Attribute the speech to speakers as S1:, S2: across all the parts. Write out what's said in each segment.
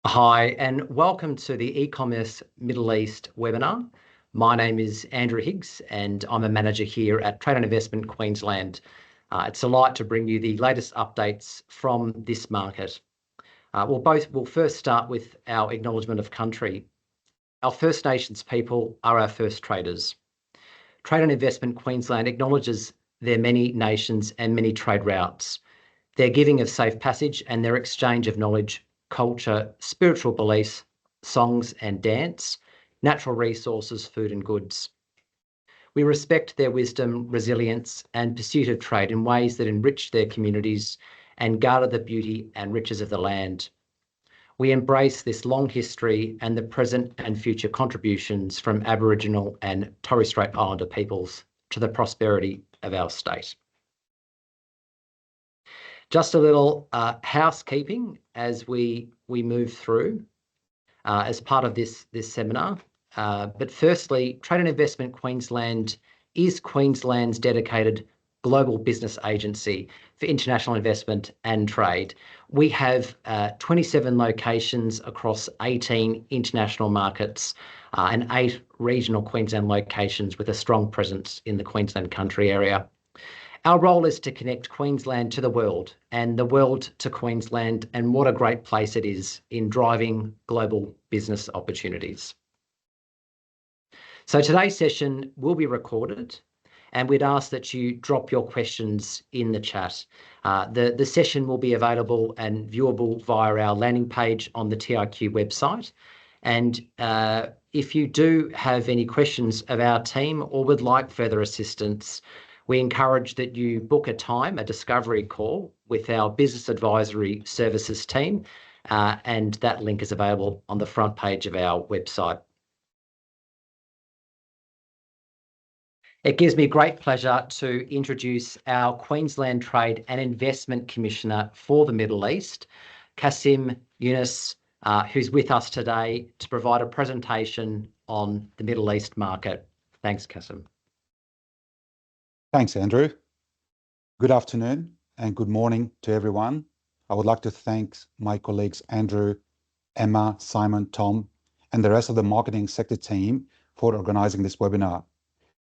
S1: Hi, and welcome to the e-commerce Middle East webinar. My name is Andrew Higgs, and I'm a manager here at Trade and Investment Queensland. It's a delight to bring you the latest updates from this market. We'll first start with our acknowledgement of country. Our First Nations people are our first traders. Trade and Investment Queensland acknowledges their many nations and many trade routes, their giving of safe passage and their exchange of knowledge, culture, spiritual beliefs, songs and dance, natural resources, food and goods. We respect their wisdom, resilience and pursuit of trade in ways that enrich their communities and garner the beauty and riches of the land. We embrace this long history and the present and future contributions from Aboriginal and Torres Strait Islander peoples to the prosperity of our state. Just a little housekeeping as we move through as part of this seminar. But firstly, Trade and Investment Queensland is Queensland's dedicated global business agency for international investment and trade. We have 27 locations across 18 international markets and 8 regional Queensland locations with a strong presence in the Queensland country area. Our role is to connect Queensland to the world and the world to Queensland, and what a great place it is in driving global business opportunities. So today's session will be recorded, and we'd ask that you drop your questions in the chat. The session will be available and viewable via our landing page on the TIQ website. And if you do have any questions of our team or would like further assistance, we encourage that you book a time, a discovery call with our business advisory services team, and that link is available on the front page of our website. It gives me great pleasure to introduce our Queensland Trade and Investment Commissioner for the Middle East, Kasim Yunus, who's with us today to provide a presentation on the Middle East market. Thanks, Kasim.
S2: Thanks, Andrew. Good afternoon and good morning to everyone. I would like to thank my colleagues Andrew, Emma, Simon, Tom, and the rest of the marketing sector team for organising this webinar,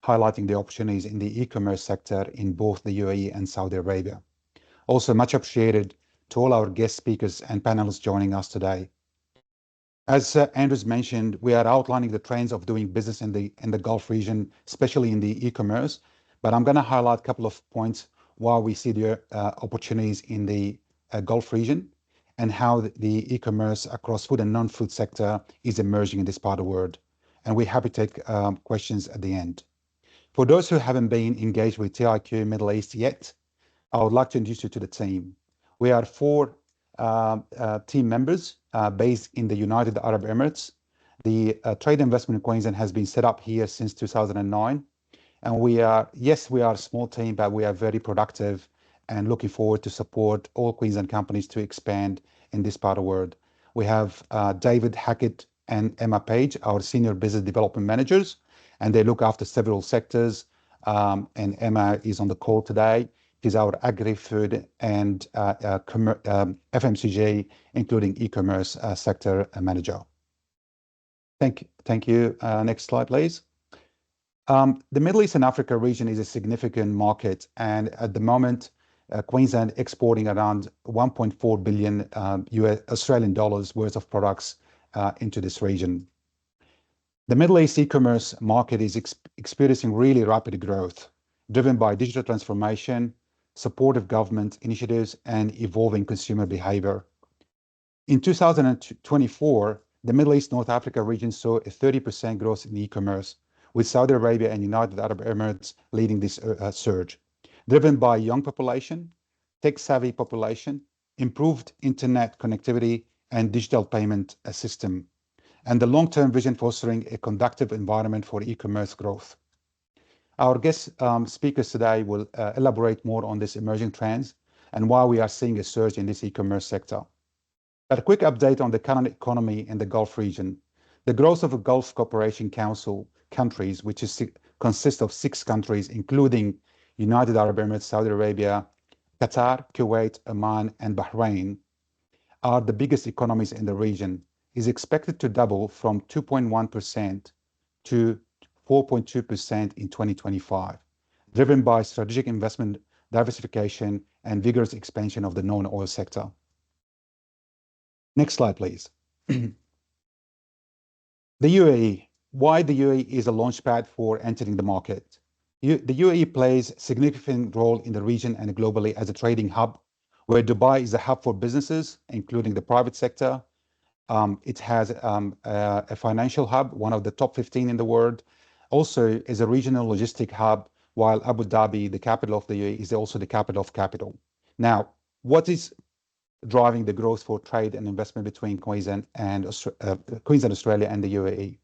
S2: highlighting the opportunities in the e-commerce sector in both the UAE and Saudi Arabia. Also, much appreciated to all our guest speakers and panelists joining us today. As Andrew's mentioned, we are outlining the trends of doing business in the Gulf region, especially in the e-commerce. But I'm going to highlight a couple of points why we see the opportunities in the Gulf region and how the e-commerce across food and non-food sector is emerging in this part of the world. And we're happy to take questions at the end. For those who haven't been engaged with TIQ Middle East yet, I would like to introduce you to the team. We are 4 team members based in the United Arab Emirates. The Trade Investment in Queensland has been set up here since 2009. And we are a small team, but we are very productive and looking forward to support all Queensland companies to expand in this part of the world. We have David Hackett and Emma Page, our senior business development managers, and they look after several sectors. And Emma is on the call today. She's our agri-food and FMCG, including e-commerce sector manager. Thank you. Next slide, please. The Middle East and Africa region is a significant market, and at the moment, Queensland exporting around 1.4 billion Australian dollars worth of products into this region. The Middle East e-commerce market is experiencing really rapid growth, driven by digital transformation, supportive government initiatives, and evolving consumer behavior. In 2024, the Middle East North Africa region saw a 30% growth in e-commerce, with Saudi Arabia and United Arab Emirates leading this surge, driven by young population, tech-savvy population, improved internet connectivity, and digital payment system, and the long-term vision fostering a conducive environment for e-commerce growth. Our guest speakers today will elaborate more on these emerging trends and why we are seeing a surge in this e-commerce sector. But a quick update on the current economy in the Gulf region. The growth of the Gulf Cooperation Council countries, which consists of 6 countries, including United Arab Emirates, Saudi Arabia, Qatar, Kuwait, Oman, and Bahrain, are the biggest economies in the region is expected to double from 2.1% to 4.2% in 2025, driven by strategic investment, diversification, and vigorous expansion of the non-oil sector. Next slide, please. The UAE. Why the UAE is a launchpad for entering the market? The UAE plays a significant role in the region and globally as a trading hub, where Dubai is a hub for businesses, including the private sector. It has a financial hub, one of the top 15 in the world. Also is a regional logistic hub, while Abu Dhabi, the capital of the UAE, is also the capital of capital. Now, what is driving the growth for trade and investment between Queensland, Australia and the UAE?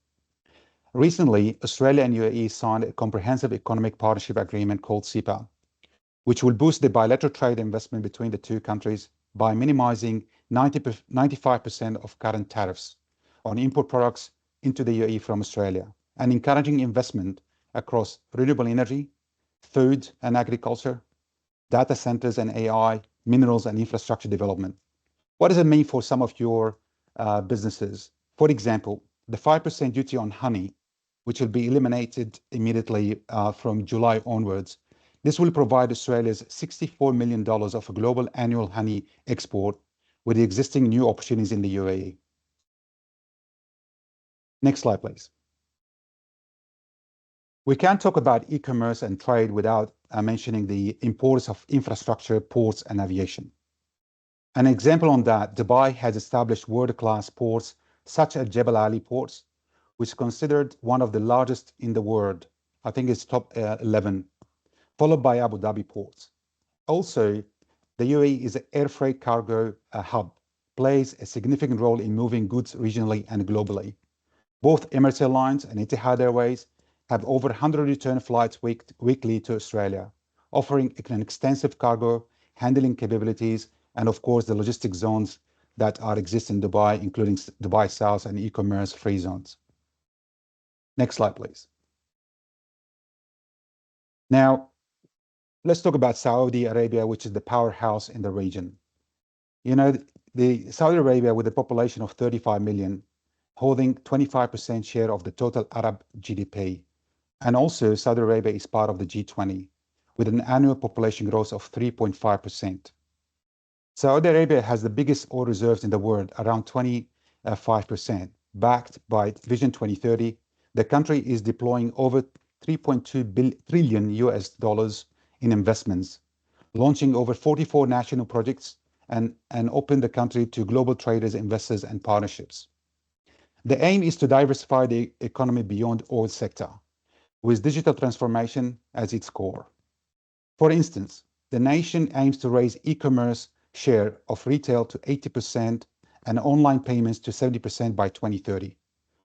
S2: Recently, Australia and UAE signed a comprehensive economic partnership agreement called CEPA, which will boost the bilateral trade investment between the two countries by minimizing 95% of current tariffs on import products into the UAE from Australia and encouraging investment across renewable energy, food and agriculture, data centers and AI, minerals and infrastructure development. What does it mean for some of your businesses? For example, the 5% duty on honey, which will be eliminated immediately from July onwards. This will provide Australia's $64 million of global annual honey export with the existing new opportunities in the UAE. Next slide, please. We can't talk about e-commerce and trade without mentioning the importance of infrastructure, ports, and aviation. An example on that, Dubai has established world-class ports such as Jebel Ali ports, which is considered one of the largest in the world. I think it's top 11, followed by Abu Dhabi ports. Also, the UAE is an air freight cargo hub, plays a significant role in moving goods regionally and globally. Both Emirates Airlines and Etihad Airways have over 100 return flights weekly to Australia, offering an extensive cargo handling capabilities and of course the logistic zones that exist in Dubai, including Dubai South and e-commerce free zones. Next slide, please. Now, let's talk about Saudi Arabia, which is the powerhouse in the region. You know, the Saudi Arabia, with a population of 35 million, holding 25% share of the total Arab GDP. And also Saudi Arabia is part of the G20 with an annual population growth of 3.5%. Saudi Arabia has the biggest oil reserves in the world, around 25%. Backed by Vision 2030, the country is deploying over 3.2 trillion US dollars in investments, launching over 44 national projects and open the country to global traders, investors, and partnerships. The aim is to diversify the economy beyond oil sector, with digital transformation as its core. For instance, the nation aims to raise e-commerce share of retail to 80% and online payments to 70% by 2030.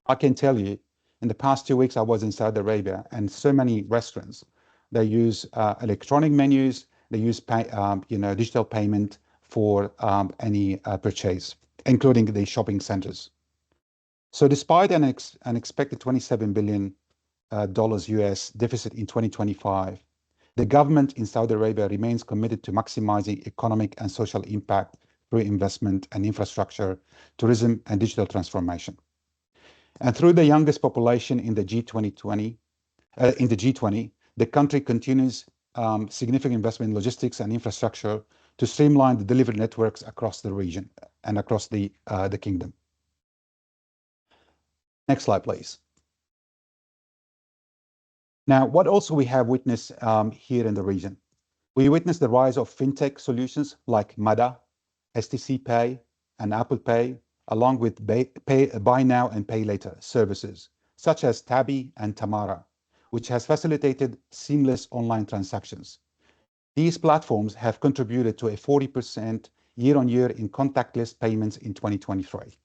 S2: I can tell you, in the past 2 weeks, I was in Saudi Arabia, and so many restaurants, they use electronic menus, they use digital payment for any purchase, including the shopping centers. So despite an expected $27 billion US deficit in 2025, the government in Saudi Arabia remains committed to maximizing economic and social impact through investment and infrastructure, tourism, and digital transformation. And through the youngest population in the G20, the country continues significant investment in logistics and infrastructure to streamline the delivery networks across the region and across the kingdom. Next slide, please. Now, what also we have witnessed here in the region? We witnessed the rise of fintech solutions like Mada, STC Pay, and Apple Pay, along with buy now and pay later services, such as Tabi and Tamara, which has facilitated seamless online transactions. These platforms have contributed to a 40% year-on-year in contactless payments in 2023.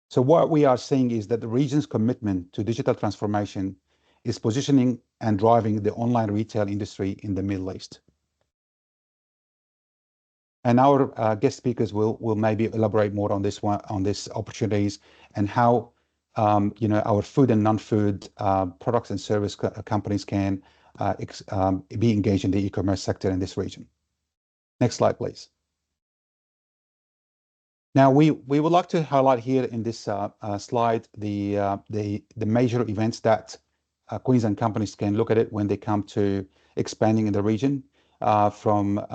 S2: So what we are seeing is that the region's commitment to digital transformation is positioning and driving the online retail industry in the Middle East. And our guest speakers will maybe elaborate more on this one, on these opportunities and how our food and non-food products and service companies can be engaged in the e-commerce sector in this region. Next slide, please. Now, we would like to highlight here in this slide the major events that Queensland companies can look at it when they come to expanding in the region, from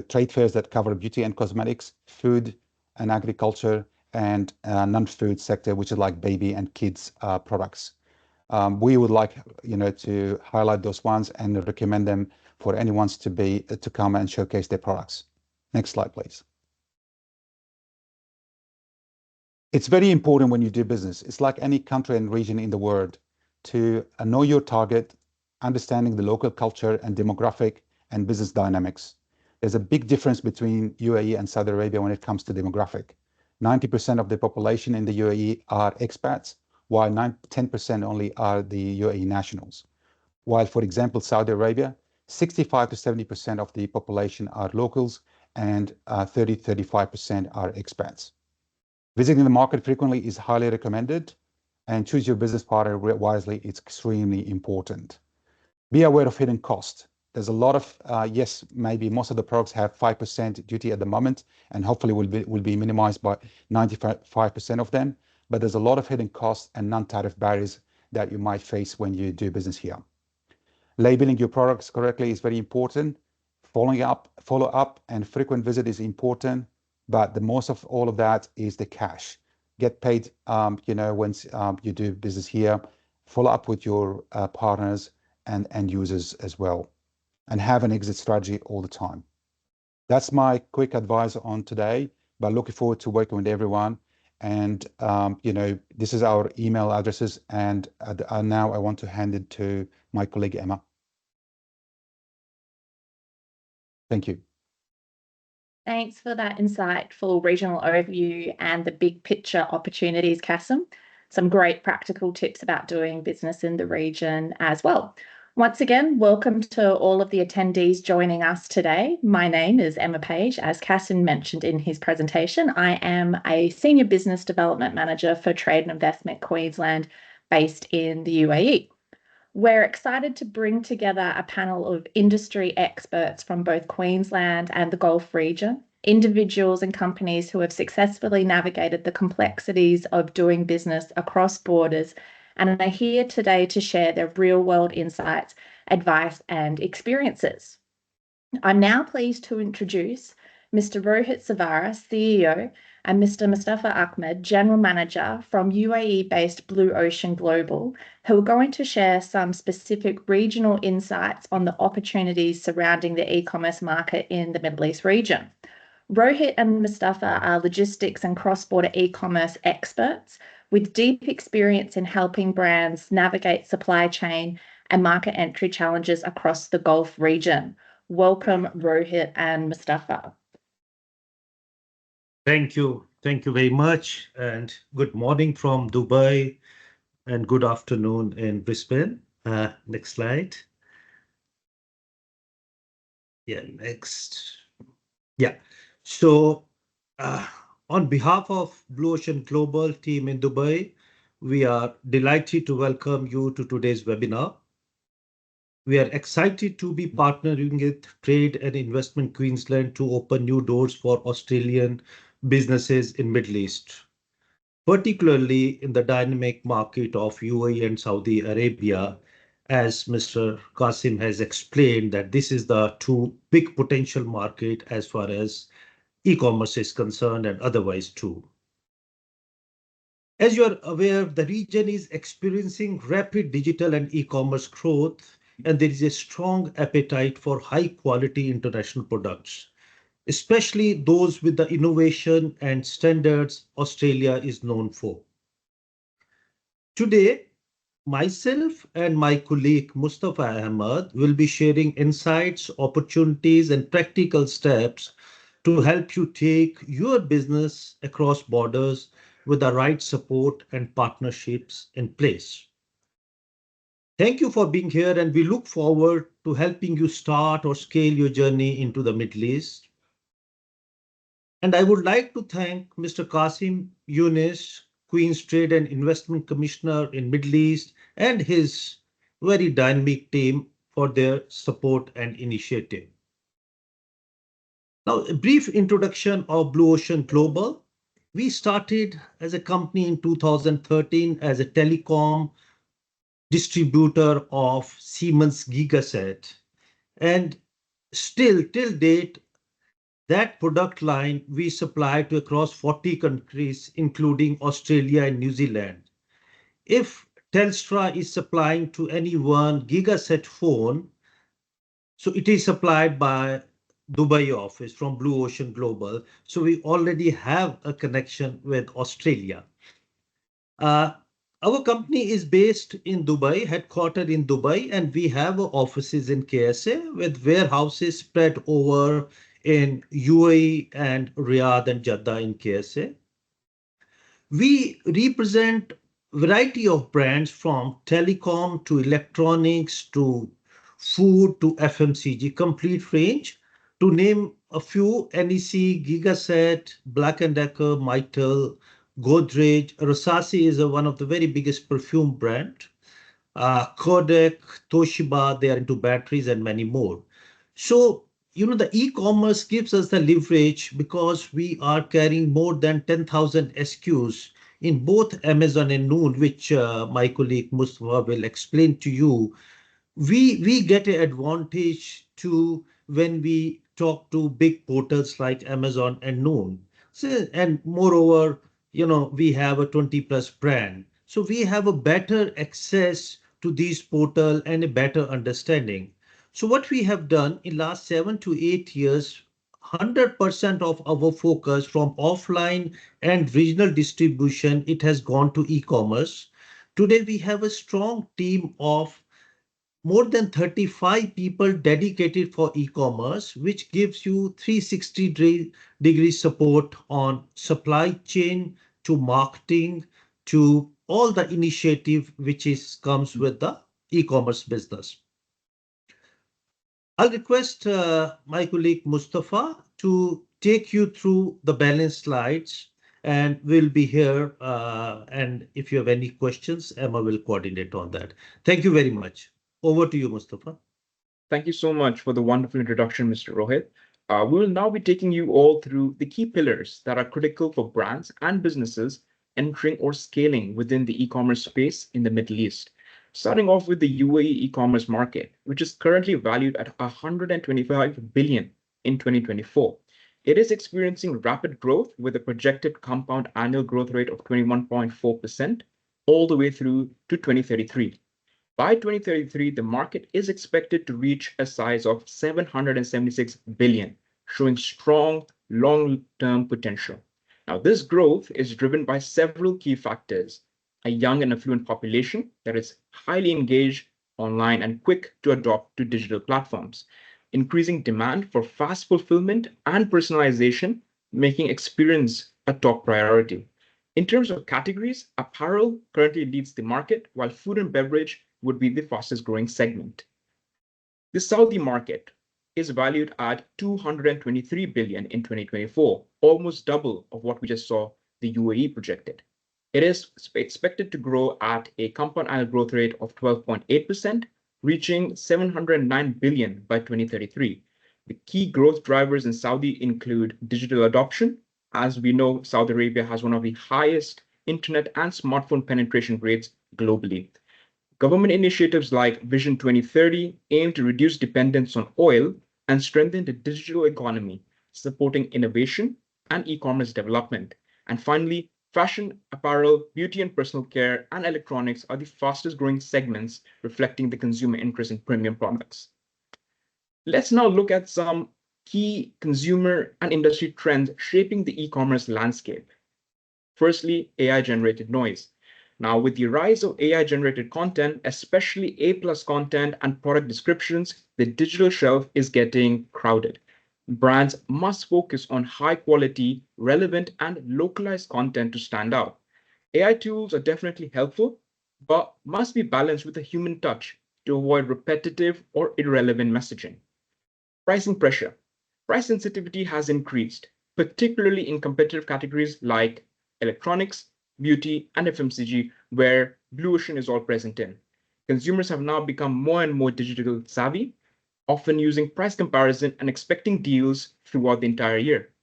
S2: trade fairs that cover beauty and cosmetics, food and agriculture, and non-food sector, which is like baby and kids products. We would like to highlight those ones and recommend them for anyone to come and showcase their products. Next slide, please. It's very important when you do business. It's like any country and region in the world to know your target, understanding the local culture and demographic and business dynamics. There's a big difference between UAE and Saudi Arabia when it comes to demographic. 90% of the population in the UAE are expats, while 10% only are the UAE nationals. While, for example, Saudi Arabia, 65 to 70% of the population are locals and 35% are expats. Visiting the market frequently is highly recommended, and choose your business partner wisely. It's extremely important. Be aware of hidden cost. There's a lot of, yes, maybe most of the products have 5% duty at the moment, and hopefully will be minimized by 95% of them. But there's a lot of hidden costs and non-tariff barriers that you might face when you do business here. Labeling your products correctly is very important. Follow up and frequent visit is important. But the most of all of that is the cash. Get paid, once you do business here. Follow up with your partners and end users as well, and have an exit strategy all the time. That's my quick advice on today. But looking forward to working with everyone. And this is our email addresses. And now I want to hand it to my colleague Emma. Thank you.
S3: Thanks for that insightful regional overview and the big picture opportunities, Kasim. Some great practical tips about doing business in the region as well. Once again, welcome to all of the attendees joining us today. My name is Emma Page. As Kasim mentioned in his presentation, I am a Senior Business Development Manager for Trade and Investment Queensland based in the UAE. We're excited to bring together a panel of industry experts from both Queensland and the Gulf region, individuals and companies who have successfully navigated the complexities of doing business across borders and are here today to share their real-world insights, advice, and experiences. I'm now pleased to introduce Mr. Rohit Savara, CEO, and Mr. Mustafa Ahmed, General Manager from UAE-based Blue Ocean Global, who are going to share some specific regional insights on the opportunities surrounding the e-commerce market in the Middle East region. Rohit and Mustafa are logistics and cross-border e-commerce experts with deep experience in helping brands navigate supply chain and market entry challenges across the Gulf region. Welcome, Rohit and Mustafa.
S4: Thank you. Thank you very much. And good morning from Dubai and good afternoon in Brisbane. Next slide. Yeah, next. Yeah. So on behalf of Blue Ocean Global team in Dubai, we are delighted to welcome you to today's webinar. We are excited to be partnering with Trade and Investment Queensland to open new doors for Australian businesses in Middle East, particularly in the dynamic market of UAE and Saudi Arabia, as Mr. Qasim has explained that this is the two big potential market as far as e-commerce is concerned and otherwise too. As you are aware, the region is experiencing rapid digital and e-commerce growth, and there is a strong appetite for high quality international products, especially those with the innovation and standards Australia is known for. Today, myself and my colleague Mustafa Ahmed will be sharing insights, opportunities, and practical steps to help you take your business across borders with the right support and partnerships in place. Thank you for being here, and we look forward to helping you start or scale your journey into the Middle East. And I would like to thank Mr. Qasim Younis, Queen's Trade and Investment Commissioner in Middle East, and his very dynamic team for their support and initiative. Now, a brief introduction of Blue Ocean Global. we started as a company in 2013 as a telecom distributor of Siemens Gigaset. And still, till date, that product line we supply to across 40 countries, including Australia and New Zealand. If Telstra is supplying to any one Gigaset phone, so it is supplied by Dubai office from Blue Ocean Global. So we already have a connection with Australia. Our company is based in Dubai, headquartered in Dubai, and we have offices in KSA with warehouses spread over in UAE and Riyadh and Jeddah in KSA. We represent variety of brands from telecom to electronics to food to FMCG, complete range. To name a few, NEC, Gigaset, Black & Decker, Mitel, Godrej, Rosasi is one of the very biggest perfume brand. Kodak, Toshiba, they are into batteries and many more. So, the e-commerce gives us the leverage because we are carrying more than 10,000 SKUs in both Amazon and Noon, which my colleague Mustafa will explain to you. We get an advantage to when we talk to big portals like Amazon and Noon. So, and moreover, we have a 20 plus brand. So we have a better access to these portal and a better understanding. So what we have done in last 7 to 8 years, 100% of our focus from offline and regional distribution, it has gone to e-commerce. Today we have a strong team of more than 35 people dedicated for e-commerce, which gives you 360-degree support on supply chain to marketing to all the initiative which comes with the e-commerce business. I'll request my colleague Mustafa to take you through the balance slides, and we'll be here. And if you have any questions, Emma will coordinate on that. Thank you very much. Over to you, Mustafa.
S5: Thank you so much for the wonderful introduction, Mr. Rohit. We will now be taking you all through the key pillars that are critical for brands and businesses entering or scaling within the e-commerce space in the Middle East. Starting off with the UAE e-commerce market, which is currently valued at 125 billion in 2024. It is experiencing rapid growth with a projected compound annual growth rate of 21.4% all the way through to 2033. By 2033, the market is expected to reach a size of 776 billion, showing strong long-term potential. Now, this growth is driven by several key factors: a young and affluent population that is highly engaged online and quick to adopt to digital platforms, increasing demand for fast fulfillment and personalization, making experience a top priority. In terms of categories, apparel currently leads the market, while food and beverage would be the fastest growing segment. The Saudi market is valued at 223 billion in 2024, almost double of what we just saw the UAE projected. It is expected to grow at a compound annual growth rate of 12.8%, reaching 709 billion by 2033. The key growth drivers in Saudi include digital adoption. As we know, Saudi Arabia has one of the highest internet and smartphone penetration rates globally. Government initiatives like Vision 2030 aim to reduce dependence on oil and strengthen the digital economy, supporting innovation and e-commerce development. And finally, fashion, apparel, beauty and personal care, and electronics are the fastest growing segments, reflecting the consumer interest in premium products. Let's now look at some key consumer and industry trends shaping the e-commerce landscape. Firstly, AI-generated noise. Now, with the rise of AI-generated content, especially A+ content and product descriptions, the digital shelf is getting crowded. Brands must focus on high-quality, relevant, and localized content to stand out. AI tools are definitely helpful, but must be balanced with a human touch to avoid repetitive or irrelevant messaging. Pricing pressure. Price sensitivity has increased, particularly in competitive categories like electronics, beauty, and FMCG, where Blue Ocean is all present in. Consumers have now become more and more digital savvy, often using price comparison and expecting deals throughout the entire year.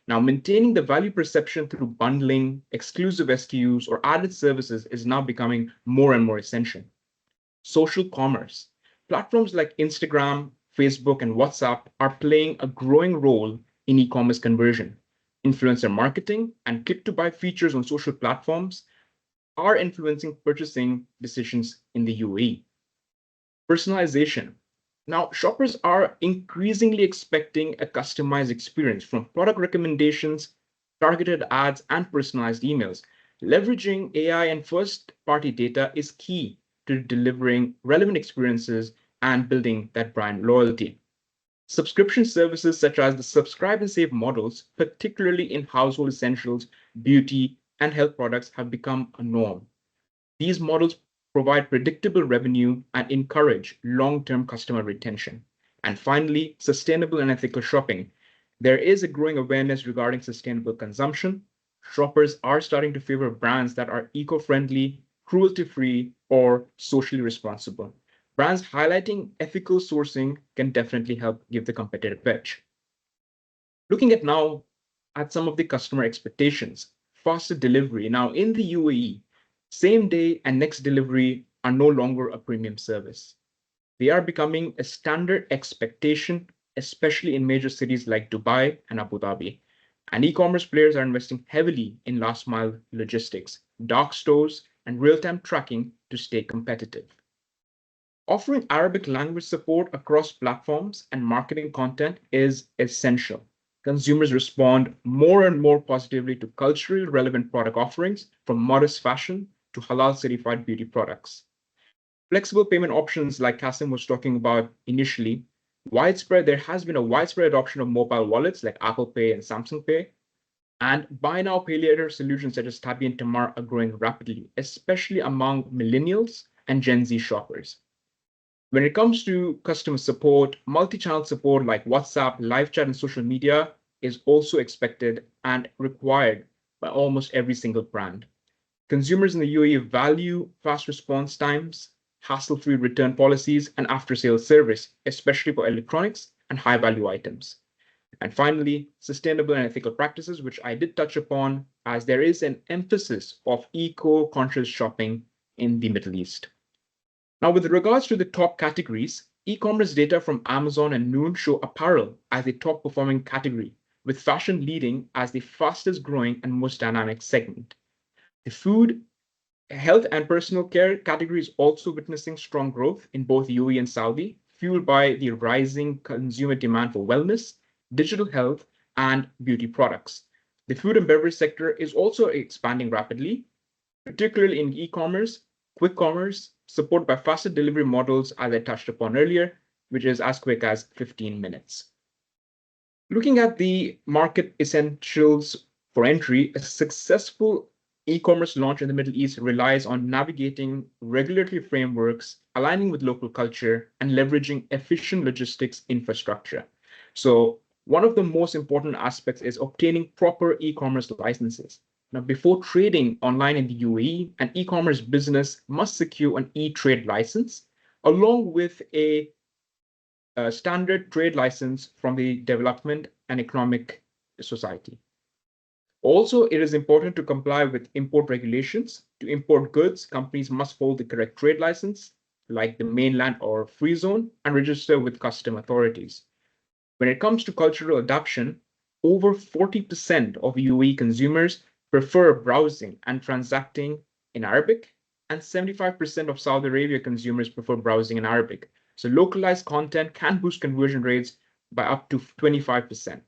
S5: Now, maintaining the value perception through bundling, exclusive SKUs, or added services is now becoming more and more essential. Social commerce. Platforms like Instagram, Facebook, and WhatsApp are playing a growing role in e-commerce conversion. Influencer marketing and click-to-buy features on social platforms are influencing purchasing decisions in the UAE. Personalization. Now, shoppers are increasingly expecting a customized experience from product recommendations, targeted ads, and personalized emails. Leveraging AI and first-party data is key to delivering relevant experiences and building that brand loyalty. Subscription services such as the subscribe and save models, particularly in household essentials, beauty, and health products, have become a norm. These models provide predictable revenue and encourage long-term customer retention. And finally, sustainable and ethical shopping. There is a growing awareness regarding sustainable consumption. Shoppers are starting to favor brands that are eco-friendly, cruelty-free, or socially responsible. Brands highlighting ethical sourcing can definitely help give the competitive edge. Looking at now at some of the customer expectations, faster delivery. Now in the UAE, same day and next delivery are no longer a premium service. They are becoming a standard expectation, especially in major cities like Dubai and Abu Dhabi. And e-commerce players are investing heavily in last mile logistics, dark stores, and real-time tracking to stay competitive. Offering Arabic language support across platforms and marketing content is essential. Consumers respond more and more positively to culturally relevant product offerings, from modest fashion to halal certified beauty products. Flexible payment options like Kasim was talking about initially, there has been a widespread adoption of mobile wallets like Apple Pay and Samsung Pay. And buy now, pay later solutions such as Tabi and Tamar are growing rapidly, especially among millennials and Gen Z shoppers. When it comes to customer support, multi-channel support like WhatsApp, live chat, and social media is also expected and required by almost every single brand. Consumers in the UAE value fast response times, hassle-free return policies, and after-sales service, especially for electronics and high-value items. And finally, sustainable and ethical practices, which I did touch upon, as there is an emphasis of eco-conscious shopping in the Middle East. Now, with regards to the top categories, e-commerce data from Amazon and Noon show apparel as a top performing category, with fashion leading as the fastest growing and most dynamic segment. The food, health, and personal care category is also witnessing strong growth in both UAE and Saudi, fueled by the rising consumer demand for wellness, digital health, and beauty products. The food and beverage sector is also expanding rapidly, particularly in e-commerce, quick commerce, supported by faster delivery models, as I touched upon earlier, which is as quick as 15 minutes. Looking at the market essentials for entry, a successful e-commerce launch in the Middle East relies on navigating regulatory frameworks, aligning with local culture, and leveraging efficient logistics infrastructure. So one of the most important aspects is obtaining proper e-commerce licenses. Now, before trading online in the UAE, an e-commerce business must secure an e-trade license, along with a standard trade license from the Development and Economic Society. Also, it is important to comply with import regulations. To import goods, companies must hold the correct trade license, like the mainland or free zone, and register with custom authorities. When it comes to cultural adoption, over 40% of UAE consumers prefer browsing and transacting in Arabic, and 75% of Saudi Arabia consumers prefer browsing in Arabic. So localized content can boost conversion rates by up to 25%.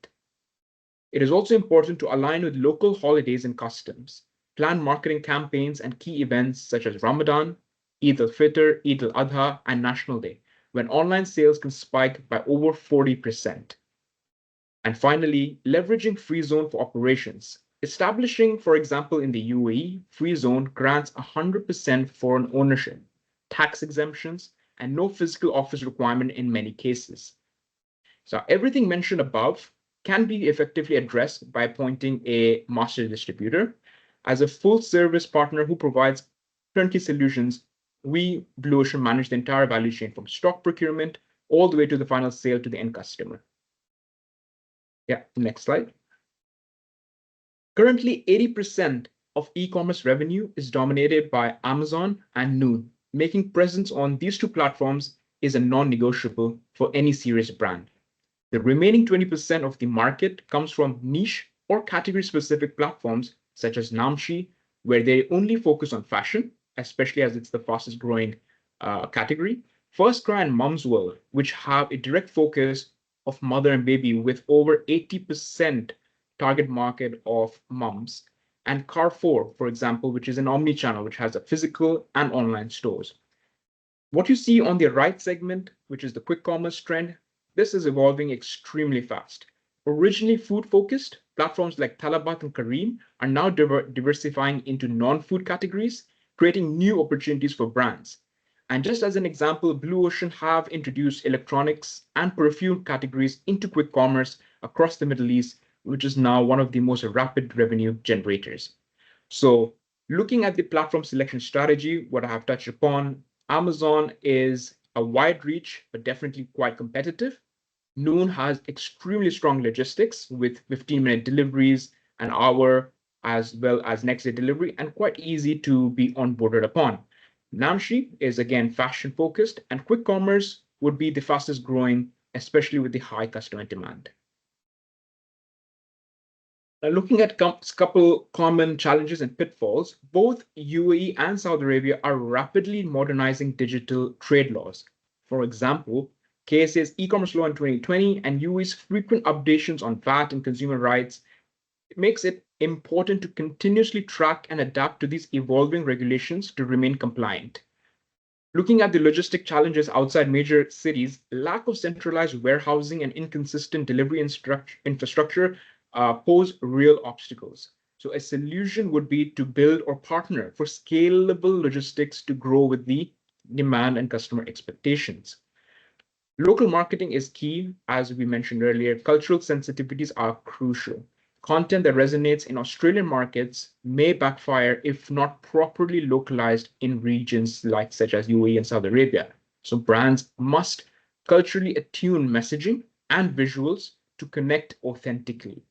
S5: It is also important to align with local holidays and customs, plan marketing campaigns and key events such as Ramadan, Eid al-Fitr, Eid al-Adha, and National Day, when online sales can spike by over 40%. And finally, leveraging free zone for operations. Establishing, for example, in the UAE, free zone grants 100% foreign ownership, tax exemptions, and no physical office requirement in many cases. So everything mentioned above can be effectively addressed by appointing a master distributor. As a full service partner who provides turnkey solutions, we, Blue Ocean, manage the entire value chain from stock procurement all the way to the final sale to the end customer. Yeah, next slide. Currently, 80% of e-commerce revenue is dominated by Amazon and Noon, making presence on these two platforms is a non-negotiable for any serious brand. The remaining 20% of the market comes from niche or category-specific platforms such as Namshi, where they only focus on fashion, especially as it's the fastest growing category. First Cry and Mum's World, which have a direct focus of mother and baby with over 80% target market of mums. And Carrefour, for example, which is an omni-channel, which has a physical and online stores. What you see on the right segment, which is the quick commerce trend, this is evolving extremely fast. Originally food-focused, platforms like Talabat and Careem are now diversifying into non-food categories, creating new opportunities for brands. And just as an example, Blue Ocean have introduced electronics and perfume categories into quick commerce across the Middle East, which is now one of the most rapid revenue generators. So looking at the platform selection strategy, what I have touched upon, Amazon is a wide reach, but definitely quite competitive. Noon has extremely strong logistics with 15-minute deliveries, an hour, as well as next day delivery, and quite easy to be onboarded upon. Namshi is again fashion focused, and quick commerce would be the fastest growing, especially with the high customer demand. Now, looking at a couple common challenges and pitfalls, both UAE and Saudi Arabia are rapidly modernizing digital trade laws. For example, KSA's e-commerce law in 2020 and UAE's frequent updates on VAT and consumer rights, it makes it important to continuously track and adapt to these evolving regulations to remain compliant. Looking at the logistic challenges outside major cities, lack of centralized warehousing and inconsistent delivery infrastructure pose real obstacles. So a solution would be to build or partner for scalable logistics to grow with the demand and customer expectations. Local marketing is key, as we mentioned earlier. Cultural sensitivities are crucial. Content that resonates in Australian markets may backfire if not properly localized in regions like such as UAE and Saudi Arabia. So brands must culturally attune messaging and visuals to connect authentically.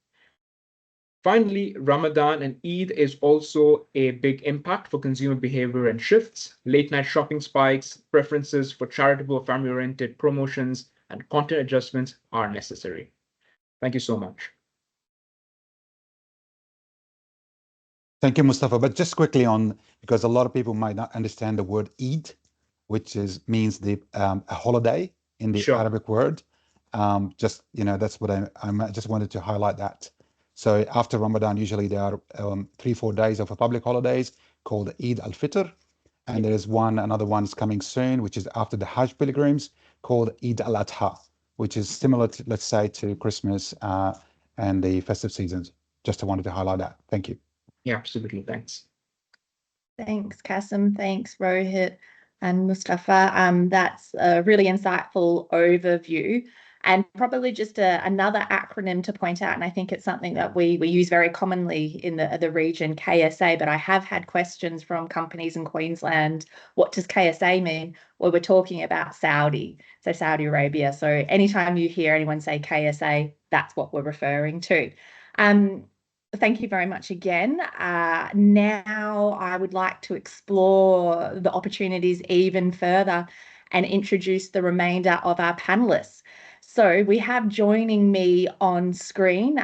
S5: Finally, Ramadan and Eid is also a big impact for consumer behavior and shifts. Late night shopping spikes, preferences for charitable or family-oriented promotions, and content adjustments are necessary. Thank you so much.
S2: Thank you, Mustafa. But just quickly on, because a lot of people might not understand the word Eid, which means a holiday in the Arabic word. That's what I just wanted to highlight that. So after Ramadan, usually there are 3-4 days of public holidays called Eid al-Fitr. And there is another one is coming soon, which is after the Hajj pilgrims, called Eid al-Adha, which is similar to, let's say, to Christmas and the festive seasons. Just wanted to highlight that. Thank you.
S5: Yeah, absolutely. Thanks.
S3: Thanks, Kasim. Thanks, Rohit and Mustafa. That's a really insightful overview. And probably just another acronym to point out, and I think it's something that we use very commonly in the region, KSA, but I have had questions from companies in Queensland. What does KSA mean? Well, we're talking about Saudi Arabia. So anytime you hear anyone say KSA, that's what we're referring to. Thank you very much again. Now I would like to explore the opportunities even further and introduce the remainder of our panelists. So we have joining me on screen,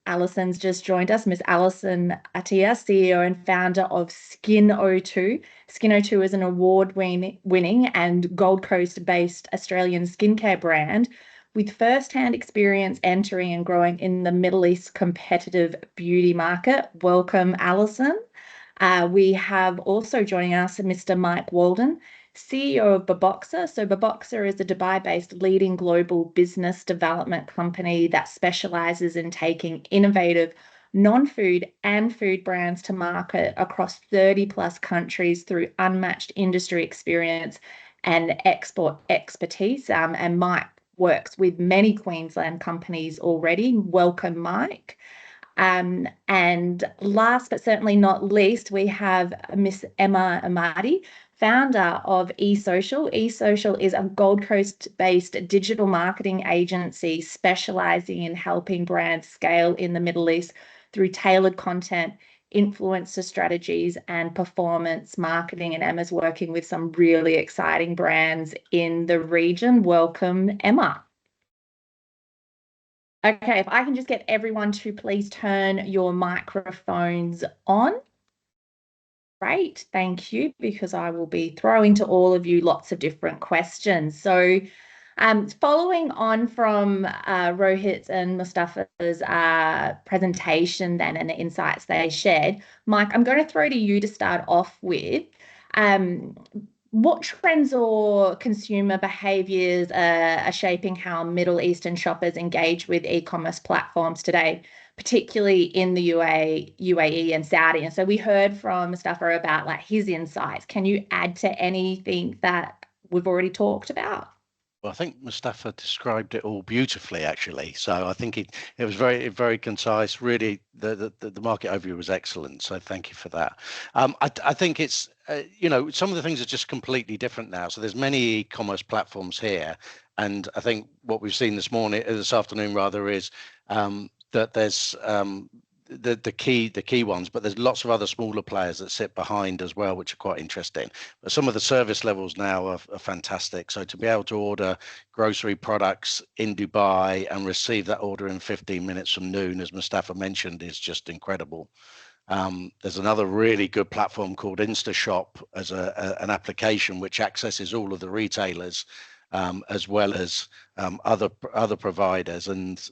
S3: Alison's just joined us, Miss Alison Attia, CEO and founder of Skin02. Skin02 is an award-winning and Gold Coast-based Australian skincare brand with first-hand experience entering and growing in the Middle East competitive beauty market. Welcome, Alison. We have also joining us Mr. Mike Walden, CEO of Baboxa. So Baboxa is a Dubai-based leading global business development company that specializes in taking innovative non-food and food brands to market across 30 plus countries through unmatched industry experience and export expertise. And Mike works with many Queensland companies already. Welcome, Mike. And last but certainly not least, we have Miss Emma Amadi, founder of eSocial. eSocial is a Gold Coast-based digital marketing agency specializing in helping brands scale in the Middle East through tailored content, influencer strategies, and performance marketing. And Emma's working with some really exciting brands in the region. Welcome, Emma. Okay, if I can just get everyone to please turn your microphones on. Great, thank you, because I will be throwing to all of you lots of different questions. So following on from Rohit and Mustafa's presentation then and the insights they shared, Mike, I'm going to throw to you to start off with. What trends or consumer behaviours are shaping how Middle Eastern shoppers engage with e-commerce platforms today, particularly in the UAE and Saudi? And so we heard from Mustafa about like his insights. Can you add to anything that we've already talked about?
S6: Well, I think Mustafa described it all beautifully, actually. So I think it was very concise. Really, the market overview was excellent. So thank you for that. I think it's some of the things are just completely different now. So there's many e-commerce platforms here, and I think what we've seen this afternoon rather, is that there's the key ones, but there's lots of other smaller players that sit behind as well, which are quite interesting. But some of the service levels now are fantastic. So to be able to order grocery products in Dubai and receive that order in 15 minutes from noon, as Mustafa mentioned, is just incredible. There's another really good platform called InstaShop as an application which accesses all of the retailers, as well as other providers, and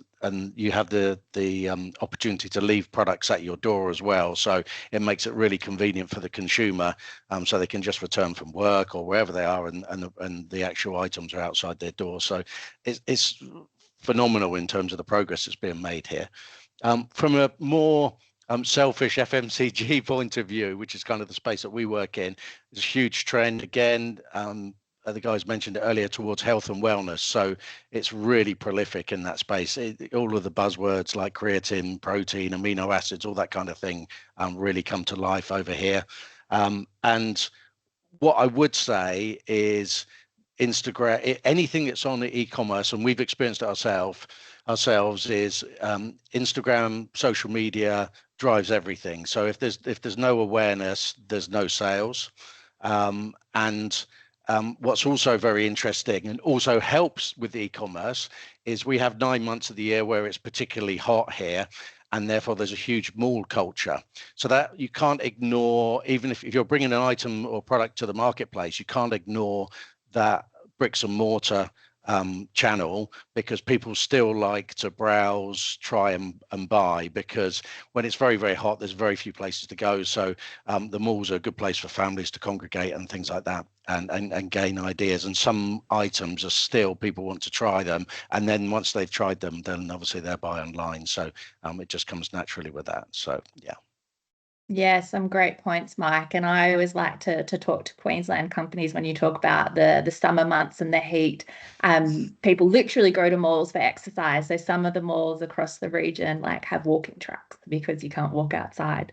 S6: you have the opportunity to leave products at your door as well. So it makes it really convenient for the consumer, so they can just return from work or wherever they are, and the actual items are outside their door. So it's phenomenal in terms of the progress that's being made here. From a more selfish FMCG point of view, which is kind of the space that we work in, there's a huge trend again. The guys mentioned it earlier, towards health and wellness. So it's really prolific in that space. All of the buzzwords like creatine, protein, amino acids, all that kind of thing really come to life over here. And what I would say is Instagram, anything that's on the e-commerce, and we've experienced it ourselves, is Instagram, social media drives everything. So if there's no awareness, there's no sales. What's also very interesting and also helps with e-commerce is we have 9 months of the year where it's particularly hot here, and therefore there's a huge mall culture. So that you can't ignore, even if you're bringing an item or product to the marketplace, you can't ignore that bricks and mortar channel, because people still like to browse, try and buy, because when it's very hot, there's very few places to go. So the malls are a good place for families to congregate and things like that, and gain ideas. And some items are still, people want to try them, and then once they've tried them, then obviously they'll buy online. So it just comes naturally with that. So yeah.
S3: Yeah, some great points, Mike. And I always like to talk to Queensland companies when you talk about the summer months and the heat. People literally go to malls for exercise. So some of the malls across the region like have walking tracks because you can't walk outside.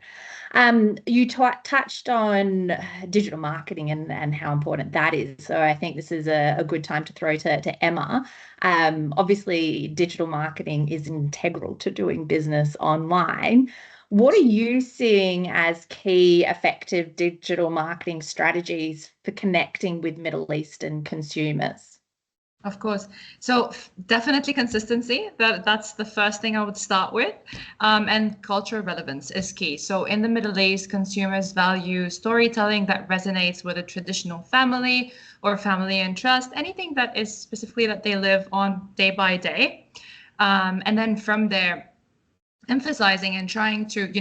S3: You touched on digital marketing and how important that is. So I think this is a good time to throw to Emma. Obviously, digital marketing is integral to doing business online. What are you seeing as key effective digital marketing strategies for connecting with Middle Eastern consumers?
S7: Of course. So definitely consistency. That's the first thing I would start with. And cultural relevance is key. So in the Middle East, consumers value storytelling that resonates with a traditional family or family and trust, anything that is specifically that they live on day by day. And then from there, emphasizing and trying to,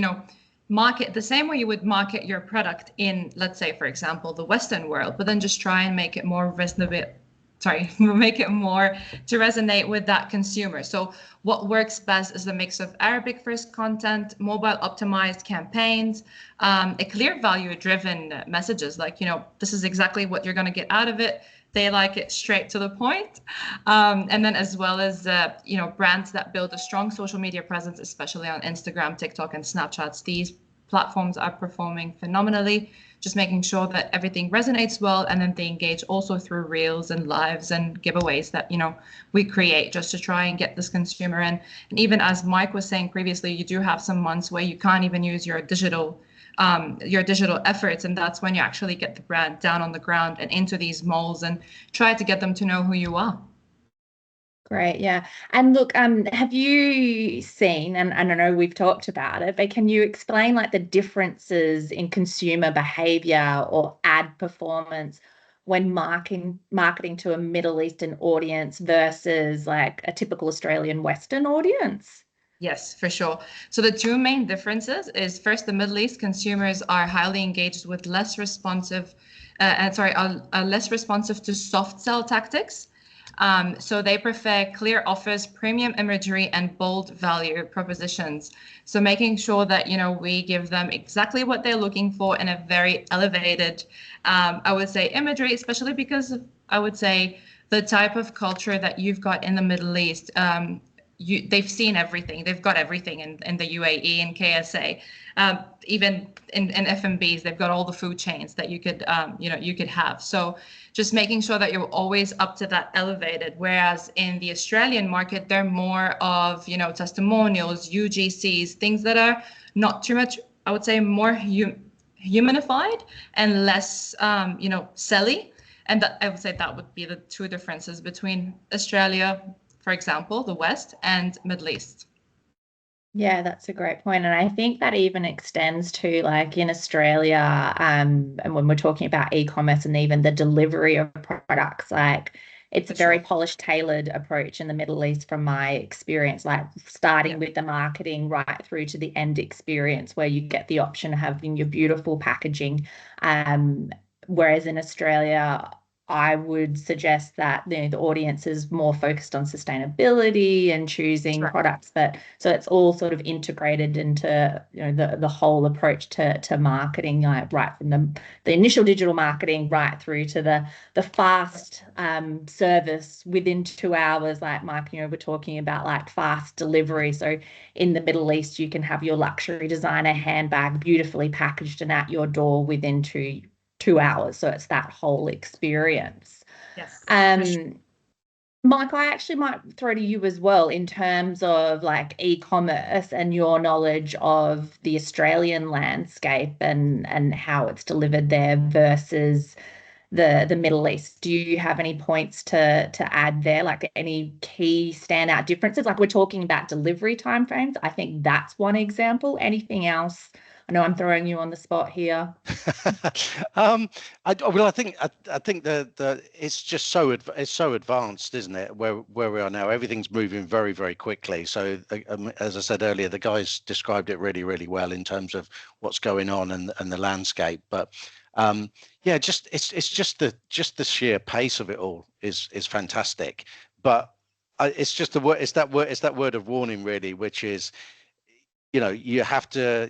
S7: market the same way you would market your product in, let's say, for example, the Western world, but then just try and make it more make it more to resonate with that consumer. So what works best is a mix of Arabic first content, mobile optimized campaigns, a clear value driven messages like, this is exactly what you're going to get out of it. They like it straight to the point. And then as well as, brands that build a strong social media presence, especially on Instagram, TikTok, and Snapchats. These platforms are performing phenomenally, just making sure that everything resonates well, and then they engage also through reels and lives and giveaways that, you know, we create just to try and get this consumer in. And even as Mike was saying previously, you do have some months where you can't even use your digital efforts, and that's when you actually get the brand down on the ground and into these malls and try to get them to know who you are.
S3: Great, yeah. And look, have you seen, and I know we've talked about it, but can you explain like the differences in consumer behavior or ad performance when marketing to a Middle Eastern audience versus like a typical Australian Western audience?
S7: Yes, for sure. So the two main differences is first, the Middle East consumers are highly engaged with less responsive to soft sell tactics. So they prefer clear offers, premium imagery, and bold value propositions. So making sure that, you know, we give them exactly what they're looking for in a very elevated, I would say, imagery, especially because of, I would say, the type of culture that you've got in the Middle East. They've seen everything. They've got everything in the UAE and KSA. Even in F&Bs, they've got all the food chains that you could have. So just making sure that you're always up to that elevated. Whereas in the Australian market, they're more of, you know, testimonials, UGCs, things that are not too much, I would say, more humanified and less, selly. And that, I would say that would be the two differences between Australia, for example, the West, and Middle East.
S3: Yeah, that's a great point. And I think that even extends to like in Australia, and when we're talking about e-commerce and even the delivery of products, like it's a very polished, tailored approach in the Middle East from my experience, like starting with the marketing right through to the end experience where you get the option of having your beautiful packaging. Whereas in Australia, I would suggest that, you know, the audience is more focused on sustainability and choosing products, but so it's all sort of integrated into, you know, the whole approach to marketing, like right from the initial digital marketing right through to the fast service within 2 hours. Like Mike, you know, we're talking about like fast delivery. So in the Middle East, you can have your luxury designer handbag beautifully packaged and at your door within 2 hours. So it's that whole experience.
S7: Yes.
S3: Mike, I actually might throw to you as well in terms of like e-commerce and your knowledge of the Australian landscape and how it's delivered there versus the Middle East. Do you have any points to add there, like any key standout differences? Like we're talking about delivery timeframes. I think that's one example. Anything else? I know I'm throwing you on the spot here.
S6: I think the it's just so advanced, isn't it? Where we are now, everything's moving very, very quickly. So as I said earlier, the guys described it really, really well in terms of what's going on and the landscape. But yeah, it's just the sheer pace of it all is fantastic. But it's just it's that word of warning really, which is, you know, you have to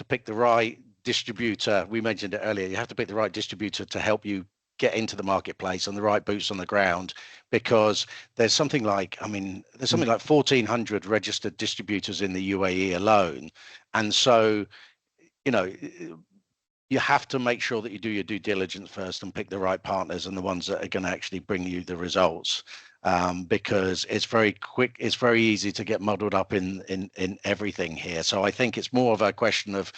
S6: pick the right distributor. We mentioned it earlier. You have to pick the right distributor to help you get into the marketplace and the right boots on the ground, because there's something like 1,400 registered distributors in the UAE alone. And so, you know, you have to make sure that you do your due diligence first and pick the right partners and the ones that are going to actually bring you the results. Because it's very quick, it's very easy to get muddled up in everything here. So I think it's more of a question of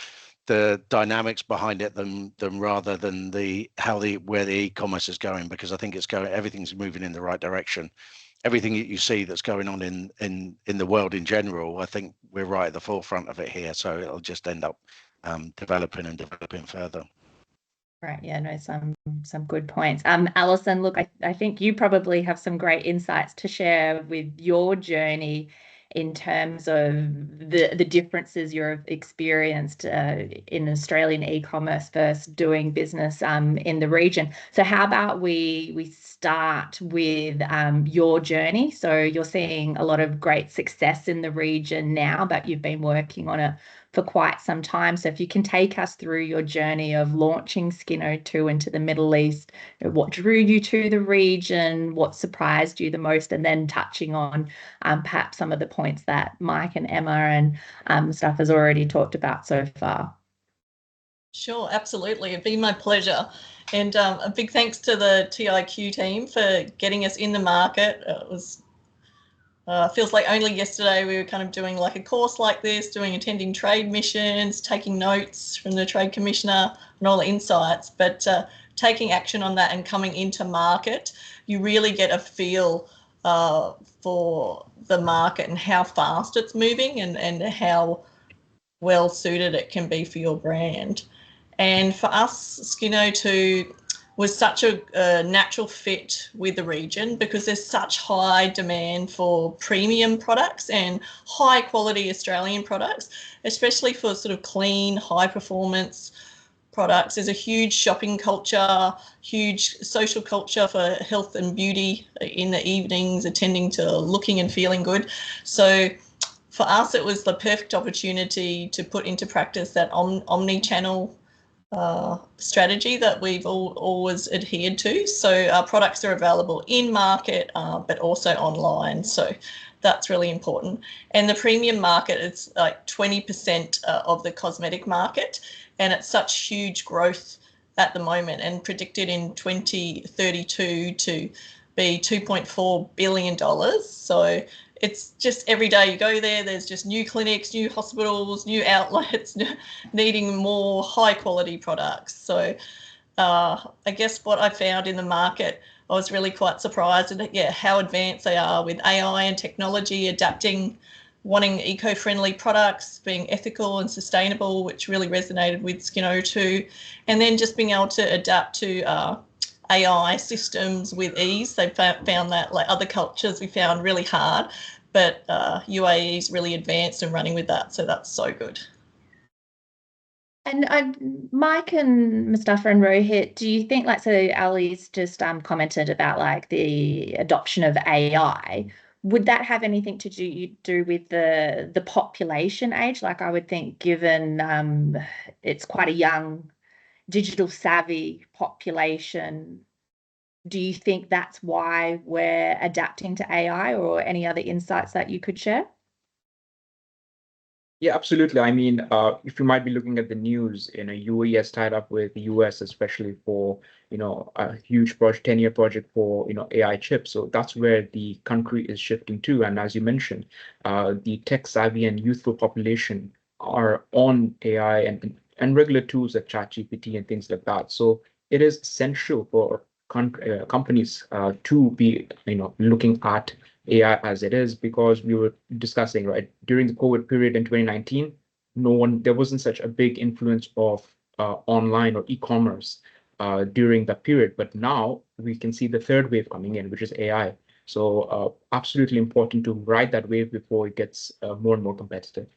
S6: the dynamics behind it than rather than where the e-commerce is going, because I think everything's moving in the right direction. Everything that you see that's going on in the world in general, I think we're right at the forefront of it here. So it'll just end up developing further.
S3: Right. Yeah, no, some good points. Alison, look, I think you probably have some great insights to share with your journey in terms of the differences you've experienced in Australian e-commerce versus doing business in the region. So how about we start with your journey? So you're seeing a lot of great success in the region now, but you've been working on it for quite some time. So if you can take us through your journey of launching Skin02 into the Middle East, what drew you to the region, what surprised you the most, and then touching on perhaps some of the points that Mike and Emma and stuff has already talked about so far.
S8: Sure, absolutely. It'd be my pleasure. And a big thanks to the TIQ team for getting us in the market. It was feels like only yesterday we were kind of doing like a course like this, attending trade missions, taking notes from the Trade Commissioner and all the insights. But taking action on that and coming into market, you really get a feel for the market and how fast it's moving and how well suited it can be for your brand. And for us, Skin02 was such a natural fit with the region because there's such high demand for premium products and high quality Australian products, especially for sort of clean, high performance products. There's a huge shopping culture, huge social culture for health and beauty in the evenings, attending to looking and feeling good. So for us, it was the perfect opportunity to put into practice that omni-channel strategy that we've always adhered to. So our products are available in market, but also online. So that's really important. And the premium market is like 20% of the cosmetic market, and it's such huge growth at the moment and predicted in 2032 to be $2.4 billion. So it's just every day you go there, there's just new clinics, new hospitals, new outlets needing more high quality products. So I guess what I found in the market, I was really quite surprised at how advanced they are with AI and technology, adapting, wanting eco-friendly products, being ethical and sustainable, which really resonated with Skin02, and then just being able to adapt to AI systems with ease. They found that, like other cultures, we found really hard, but UAE is really advanced and running with that, so that's so good.
S3: And Mike and Mustafa and Rohit, do you think, like, so Ali's just commented about like the adoption of AI, would that have anything to do with the population age? Like, I would think, given it's quite a young digital savvy population, do you think that's why we're adapting to AI, or any other insights that you could share?
S5: Yeah, absolutely. I mean, if you might be looking at the news, UAE has tied up with the US, especially for, a huge project, 10-year project for, AI chips. So that's where the country is shifting to. And as you mentioned, the tech savvy and youthful population are on AI and regular tools like ChatGPT and things like that. So it is essential for companies to be, looking at AI as it is, because we were discussing, right, during the COVID period in 2019, there wasn't such a big influence of online or e-commerce during that period. But now we can see the third wave coming in, which is AI. So absolutely important to ride that wave before it gets more and more competitive.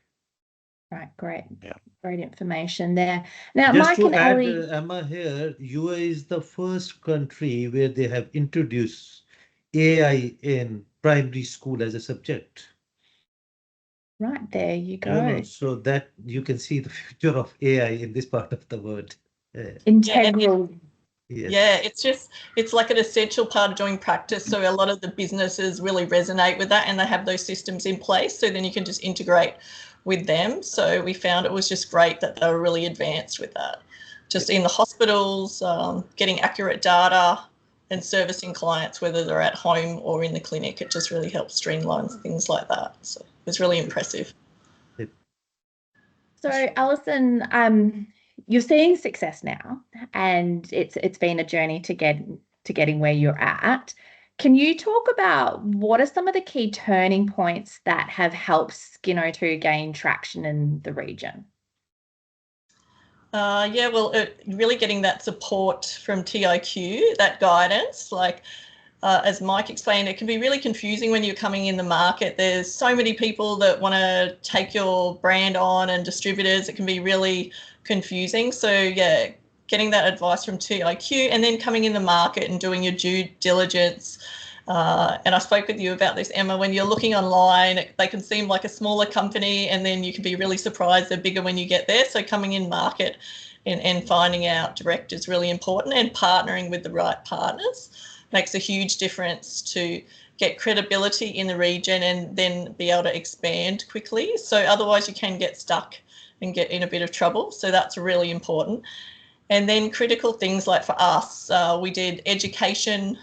S3: Right, great.
S6: Yeah.
S3: Great information there. Now,
S4: Just
S3: Mike
S4: to
S3: and
S4: add,
S3: Ali,
S4: Emma, here, UAE is the first country where they have introduced AI in primary school as a subject.
S3: right, there you go.
S4: So that you can see the future of AI in this part of the world.
S3: Integral.
S4: Yes.
S8: Yeah, it's like an essential part of doing practice. So a lot of the businesses really resonate with that, and they have those systems in place. So then you can just integrate with them. So we found it was just great that they were really advanced with that. Just in the hospitals, getting accurate data and servicing clients, whether they're at home or in the clinic, it just really helps streamline things like that. So it was really impressive.
S3: So, Alison, you're seeing success now, and it's been a journey to getting where you're at. Can you talk about what are some of the key turning points that have helped Skin02 gain traction in the region?
S8: Yeah, well, really getting that support from TIQ, that guidance, like as Mike explained, it can be really confusing when you're coming in the market. There's so many people that want to take your brand on and distributors. It can be really confusing. So yeah, getting that advice from TIQ and then coming in the market and doing your due diligence. And I spoke with you about this, Emma, when you're looking online, they can seem like a smaller company, and then you can be really surprised they're bigger when you get there. So coming in market and finding out direct is really important, and partnering with the right partners makes a huge difference to get credibility in the region and then be able to expand quickly. So otherwise you can get stuck and get in a bit of trouble. So that's really important. And then critical things like for us, we did education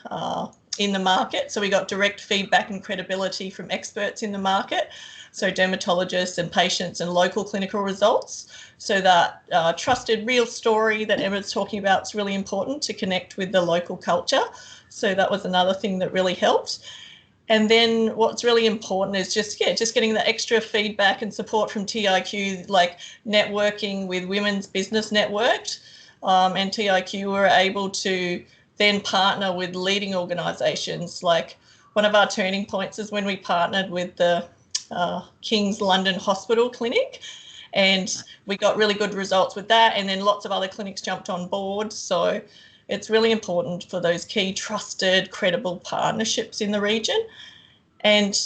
S8: in the market. So we got direct feedback and credibility from experts in the market. So dermatologists and patients and local clinical results. So that trusted real story that Emma's talking about is really important to connect with the local culture. So that was another thing that really helped. And then what's really important is just getting the extra feedback and support from TIQ, like networking with Women's Business Network. And TIQ were able to then partner with leading organisations. Like one of our turning points is when we partnered with the King's London Hospital Clinic, and we got really good results with that. And then lots of other clinics jumped on board. So it's really important for those key trusted, credible partnerships in the region. And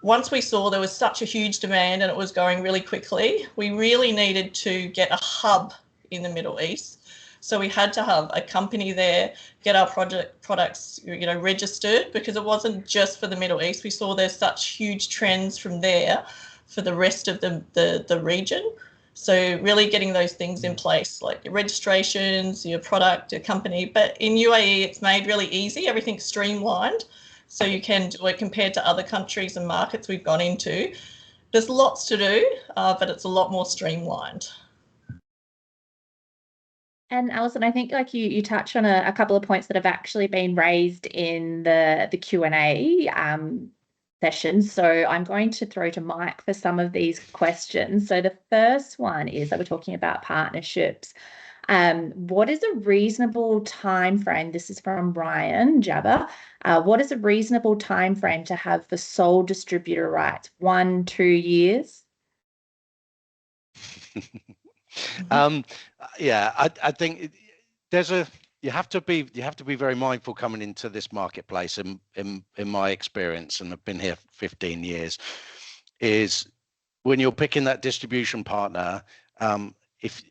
S8: once we saw there was such a huge demand and it was going really quickly, we really needed to get a hub in the Middle East. So we had to have a company there, get our products, registered, because it wasn't just for the Middle East. We saw there's such huge trends from there for the rest of the region. So really getting those things in place, like your registrations, your product, your company. But in UAE, it's made really easy. Everything's streamlined. So you can do it compared to other countries and markets we've gone into. There's lots to do, but it's a lot more streamlined.
S3: And Alison, I think like you touched on a couple of points that have actually been raised in the Q&A session. So I'm going to throw to Mike for some of these questions. So the first one is that we're talking about partnerships. What is a reasonable time frame? This is from Ryan Jabber. What is a reasonable time frame to have for sole distributor rights? 1-2 years?
S6: Yeah, I think you have to be very mindful coming into this marketplace. In my experience, and I've been here 15 years, is when you're picking that distribution partner. If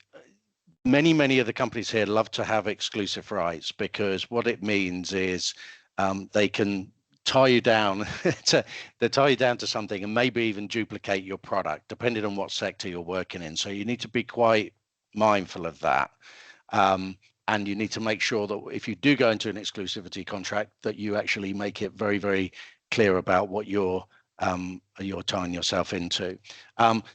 S6: many of the companies here love to have exclusive rights, because what it means is they can tie you down to something and maybe even duplicate your product depending on what sector you're working in. So you need to be quite mindful of that, and you need to make sure that if you do go into an exclusivity contract, that you actually make it very, very clear about what you're tying yourself into.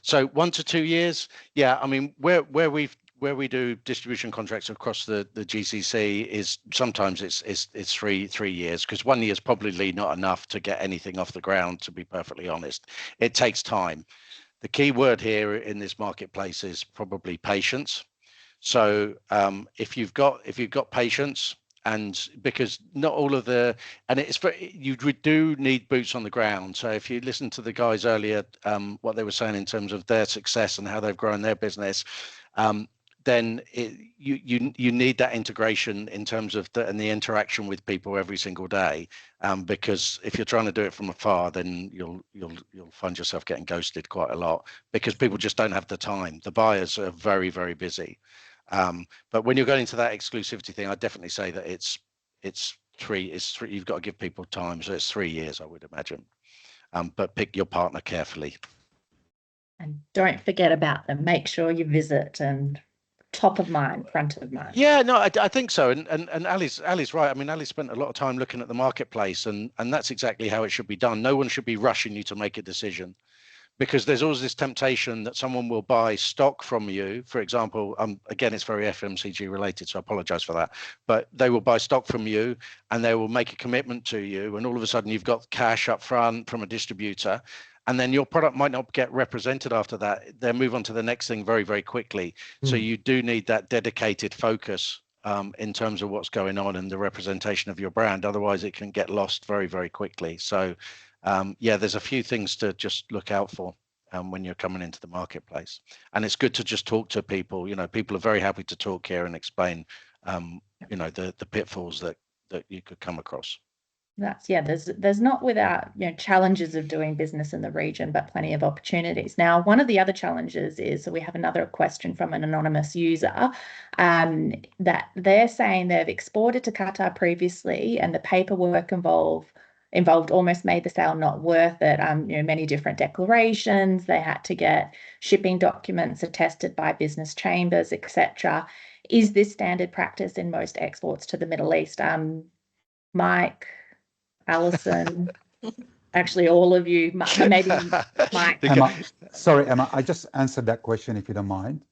S6: So 1 to 2 years, yeah. I mean, where we do distribution contracts across the GCC is sometimes it's 3 years, because 1 year is probably not enough to get anything off the ground, to be perfectly honest. It takes time. The key word here in this marketplace is probably patience. So if you've got patience, and because not all of you do need boots on the ground. So if you listen to the guys earlier, what they were saying in terms of their success and how they've grown their business, then you need that integration in terms of the interaction with people every single day, because if you're trying to do it from afar, then you'll find yourself getting ghosted quite a lot, because people just don't have the time. The buyers are very, very busy. But when you're going into that exclusivity thing, I definitely say that it's three. You've got to give people time, so it's 3 years, I would imagine. But pick your partner carefully.
S3: And don't forget about them. Make sure you visit and top of mind, front of mind.
S6: Yeah, no, I think so. And Ali's right. I mean, Ali spent a lot of time looking at the marketplace, and that's exactly how it should be done. No one should be rushing you to make a decision, because there's always this temptation that someone will buy stock from you. For example, again, it's very FMCG related, so I apologize for that. But they will buy stock from you and they will make a commitment to you, and all of a sudden you've got cash up front from a distributor, and then your product might not get represented after that. They'll move on to the next thing very, very quickly. So you do need that dedicated focus in terms of what's going on and the representation of your brand. Otherwise, it can get lost very, very quickly. So yeah, there's a few things to just look out for when you're coming into the marketplace. And it's good to just talk to people. People are very happy to talk here and explain, the pitfalls that you could come across.
S3: There's not without challenges of doing business in the region, but plenty of opportunities. Now, one of the other challenges is, so we have another question from an anonymous user, that they're saying they've exported to Qatar previously, and the paperwork involved involved almost made the sale not worth it. Many different declarations. They had to get shipping documents attested by business chambers, etc. Is this standard practice in most exports to the Middle East? Mike, Alison, actually all of you, maybe Mike.
S2: Emma, sorry, Emma, I just answered that question if you don't mind.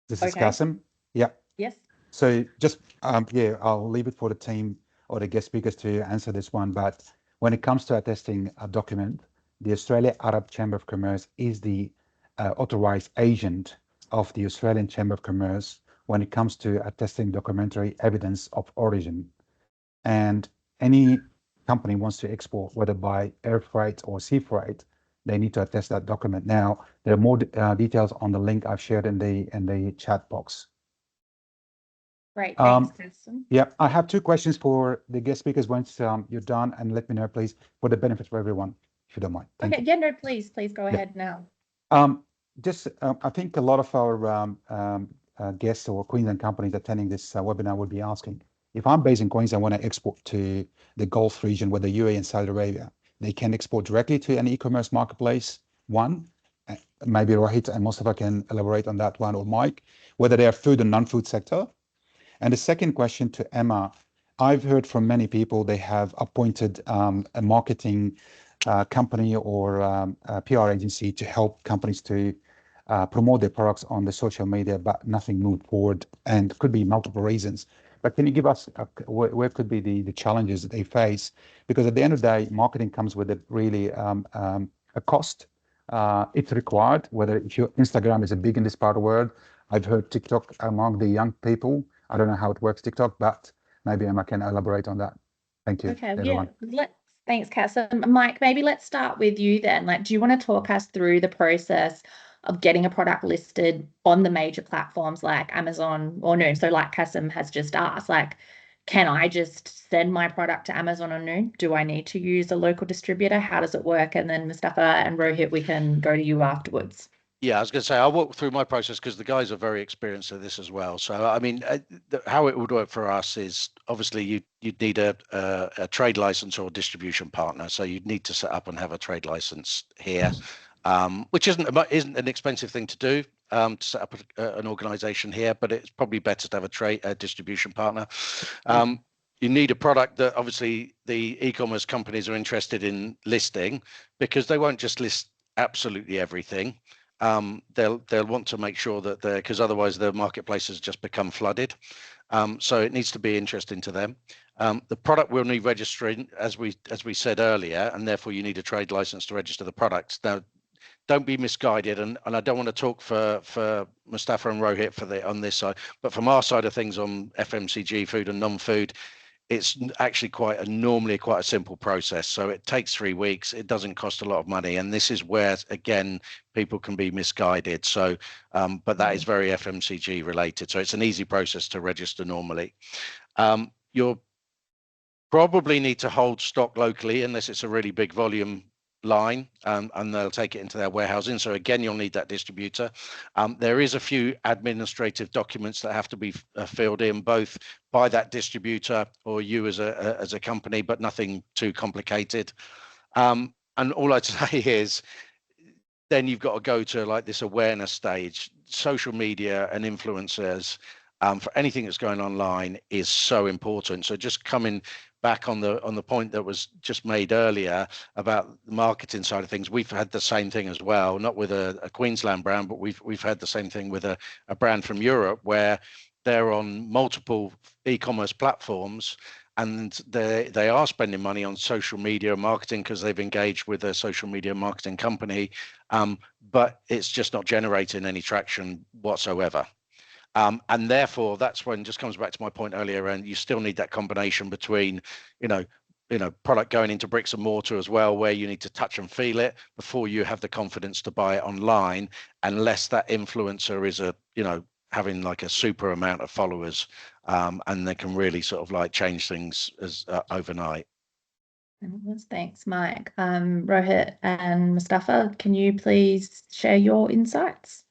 S2: This is Kasim. Yeah.
S3: Yes.
S2: So just, I'll leave it for the team or the guest speakers to answer this one. But when it comes to attesting a document, the Australia Arab Chamber of Commerce is the authorized agent of the Australian Chamber of Commerce when it comes to attesting documentary evidence of origin. And any company wants to export, whether by air freight or sea freight, they need to attest that document. Now, there are more details on the link I've shared in the chat box.
S3: Great, thanks, Kirsten.
S2: Yeah, I have two questions for the guest speakers once you're done, and let me know, please, for the benefit for everyone, if you don't mind. Thank you.
S3: Yeah, no, please go ahead now.
S2: I think a lot of our guests or Queensland companies attending this webinar will be asking, if I'm based in Queensland, I want to export to the Gulf region, whether UAE and Saudi Arabia, they can export directly to an e-commerce marketplace. One, maybe Rohit and Mustafa can elaborate on that one, or Mike, whether they are food and non-food sector. And the second question to Emma, I've heard from many people they have appointed a marketing company or a PR agency to help companies to promote their products on the social media, but nothing moved forward, and could be multiple reasons. But can you give us where could be the challenges that they face? Because at the end of the day, marketing comes with a really a cost. It's required, whether your Instagram is a big in this part of the world. I've heard TikTok among the young people. I don't know how it works, TikTok, but maybe Emma can elaborate on that. Thank you.
S3: Okay,
S2: everyone.
S3: yeah. Thanks, Cass. Mike, maybe let's start with you then. Do you want to talk us through the process of getting a product listed on the major platforms like Amazon or Noon? So like Kasim has just asked, can I just send my product to Amazon or Noon? Do I need to use a local distributor? How does it work? And then Mustafa and Rohit, we can go to you afterwards.
S6: Yeah, I was going to say, I'll walk through my process because the guys are very experienced at this as well. So, I mean, how it would work for us is obviously you'd need a trade license or distribution partner. So you'd need to set up and have a trade license here, which isn't an expensive thing to do, to set up an organization here, but it's probably better to have a distribution partner. You need a product that obviously the e-commerce companies are interested in listing, because they won't just list absolutely everything. They'll want to make sure that because otherwise the marketplaces just become flooded. So it needs to be interesting to them. The product will need registering, as we said earlier, and therefore you need a trade license to register the products. Now, don't be misguided, and I don't want to talk for Mustafa and Rohit on this side, but from our side of things on FMCG, food and non-food, it's actually normally quite a simple process. So it takes 3 weeks. It doesn't cost a lot of money. And this is where, again, people can be misguided. So, but that is very FMCG related. So it's an easy process to register normally. You'll probably need to hold stock locally unless it's a really big volume line, and they'll take it into their warehousing. So again, you'll need that distributor. There is a few administrative documents that have to be filled in, both by that distributor or you as a company, but nothing too complicated. And all I'd say is, then you've got to go to this awareness stage. Social media and influencers for anything that's going online is so important. So just coming back on the point that was just made earlier about the marketing side of things, we've had the same thing as well, not with a Queensland brand, but we've had the same thing with a brand from Europe, where they're on multiple e-commerce platforms, and they are spending money on social media marketing because they've engaged with a social media marketing company, but it's just not generating any traction whatsoever. And therefore, that's when just comes back to my point earlier, and you still need that combination between, product going into bricks and mortar as well, where you need to touch and feel it before you have the confidence to buy it online, unless that influencer is having a super amount of followers, and they can really sort of change things as overnight.
S3: Thanks, Mike. Rohit and Mustafa, can you please share your insights?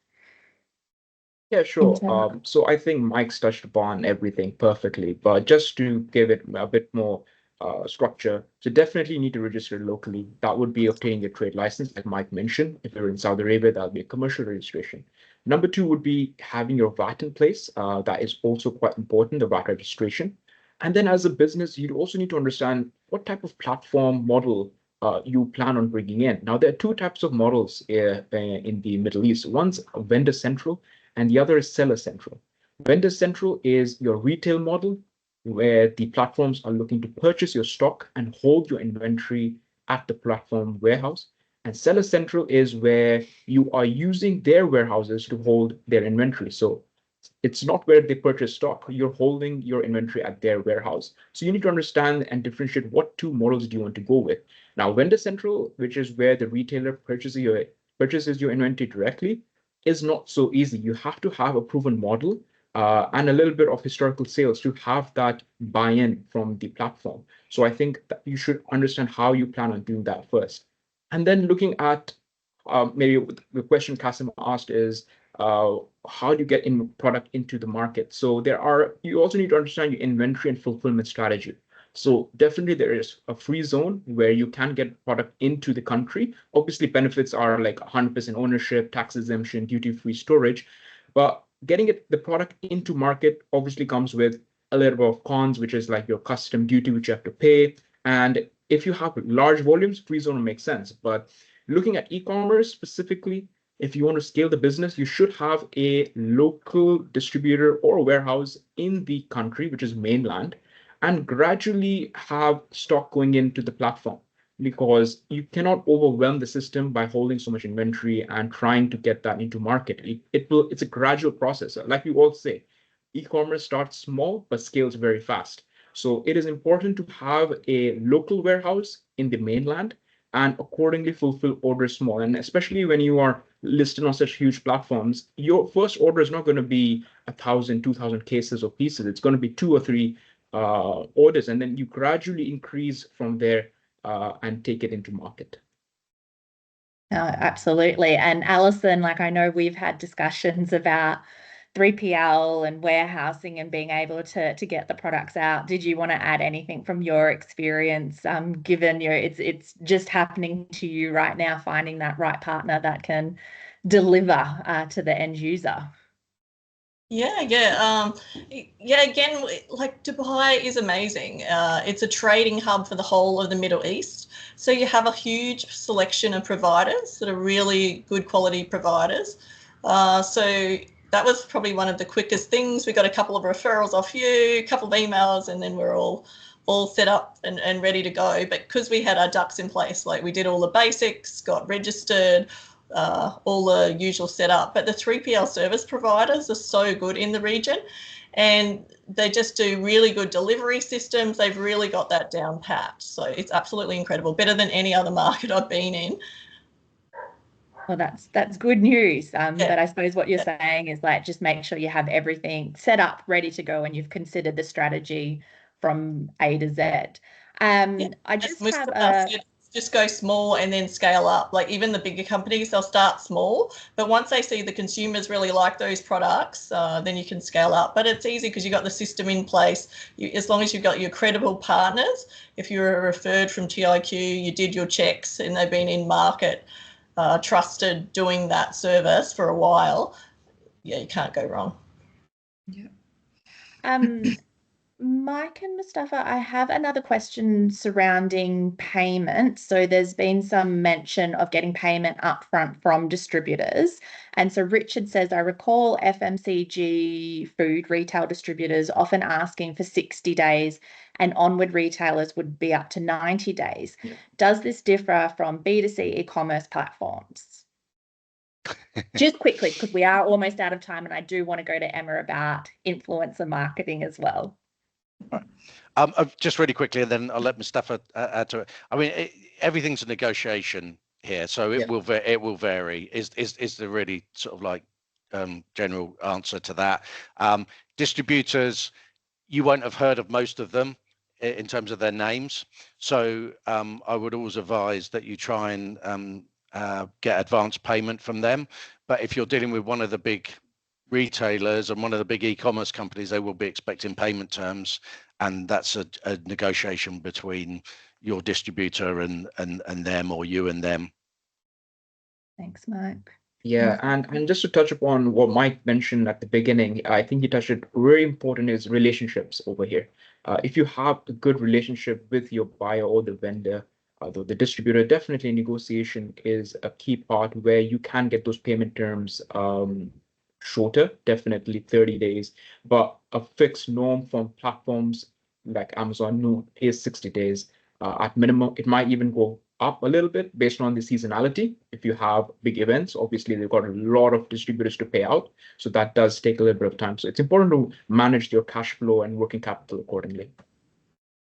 S5: Yeah, sure. So I think Mike's touched upon everything perfectly, but just to give it a bit more structure. So definitely need to register locally. That would be obtaining a trade license, like Mike mentioned. If you're in Saudi Arabia, that would be a commercial registration. Number two would be having your VAT in place. That is also quite important, the VAT registration. And then as a business, you also need to understand what type of platform model you plan on bringing in. Now, there are two types of models in the Middle East. One's vendor central, and the other is seller central. Vendor central is your retail model, where the platforms are looking to purchase your stock and hold your inventory at the platform warehouse. And seller central is where you are using their warehouses to hold their inventory. So it's not where they purchase stock. You're holding your inventory at their warehouse. So you need to understand and differentiate what two models do you want to go with. Now, vendor central, which is where the retailer purchases your inventory directly, is not so easy. You have to have a proven model and a little bit of historical sales to have that buy-in from the platform. So I think that you should understand how you plan on doing that first. And then looking at maybe the question Kasim asked is, how do you get in product into the market? So you also need to understand your inventory and fulfillment strategy. So definitely there is a free zone where you can get product into the country. Obviously, benefits are like 100% ownership, tax exemption, duty-free storage, but getting the product into market obviously comes with a little bit of cons, which is like your custom duty, which you have to pay. And if you have large volumes, free zone makes sense. But looking at e-commerce specifically, if you want to scale the business, you should have a local distributor or warehouse in the country, which is mainland, and gradually have stock going into the platform, because you cannot overwhelm the system by holding so much inventory and trying to get that into market. It's a gradual process. Like we all say, e-commerce starts small but scales very fast. So it is important to have a local warehouse in the mainland and accordingly fulfill orders small. And especially when you are listed on such huge platforms, your first order is not going to be 1,000, 2,000 cases or pieces. It's going to be 2 or 3 orders, and then you gradually increase from there and take it into market.
S3: Absolutely. And Alison, like I know we've had discussions about 3PL and warehousing and being able to get the products out. Did you want to add anything from your experience, given it's just happening to you right now, finding that right partner that can deliver to the end user?
S8: Yeah. Again, like Dubai is amazing. It's a trading hub for the whole of the Middle East. So you have a huge selection of providers that are really good quality providers. So that was probably one of the quickest things. We got a couple of referrals off you, a couple of emails, and then we're all set up and ready to go. But because we had our ducks in place, like we did all the basics, got registered, all the usual setup. But the 3PL service providers are so good in the region, and they just do really good delivery systems. They've really got that down pat. So it's absolutely incredible, better than any other market I've been in.
S3: Well, that's good news. But I suppose what you're saying is like, just make sure you have everything set up, ready to go, and you've considered the strategy from A to Z. I just have
S8: just go small and then scale up. Like even the bigger companies, they'll start small, but once they see the consumers really like those products, then you can scale up. But it's easy because you've got the system in place. As long as you've got your credible partners, if you're referred from TIQ, you did your checks and they've been in market, trusted doing that service for a while, you can't go wrong.
S3: Yeah. Mike and Mustafa, I have another question surrounding payment. So there's been some mention of getting payment upfront from distributors. And so Richard says, I recall FMCG food retail distributors often asking for 60 days and onward retailers would be up to 90 days. Yeah. Does this differ from B2C e-commerce platforms? Just quickly, because we are almost out of time and I do want to go to Emma about influencer marketing as well.
S6: Right. Just really quickly, and then I'll let Mustafa add to it. I mean, everything's a negotiation here, so it will vary. Is the really sort of like general answer to that? Distributors, you won't have heard of most of them in terms of their names, so I would always advise that you try and get advance payment from them. But if you're dealing with one of the big retailers and one of the big e-commerce companies, they will be expecting payment terms, and that's a negotiation between your distributor and them, or you and them.
S3: Thanks, Mike.
S5: Yeah, and just to touch upon what Mike mentioned at the beginning, I think he touched it. Very important is relationships over here. If you have a good relationship with your buyer or the vendor, the distributor, definitely negotiation is a key part where you can get those payment terms shorter, definitely 30 days, but a fixed norm from platforms like Amazon Noon is 60 days. At minimum, it might even go up a little bit based on the seasonality. If you have big events, obviously they've got a lot of distributors to pay out. So that does take a little bit of time. So it's important to manage your cash flow and working capital accordingly.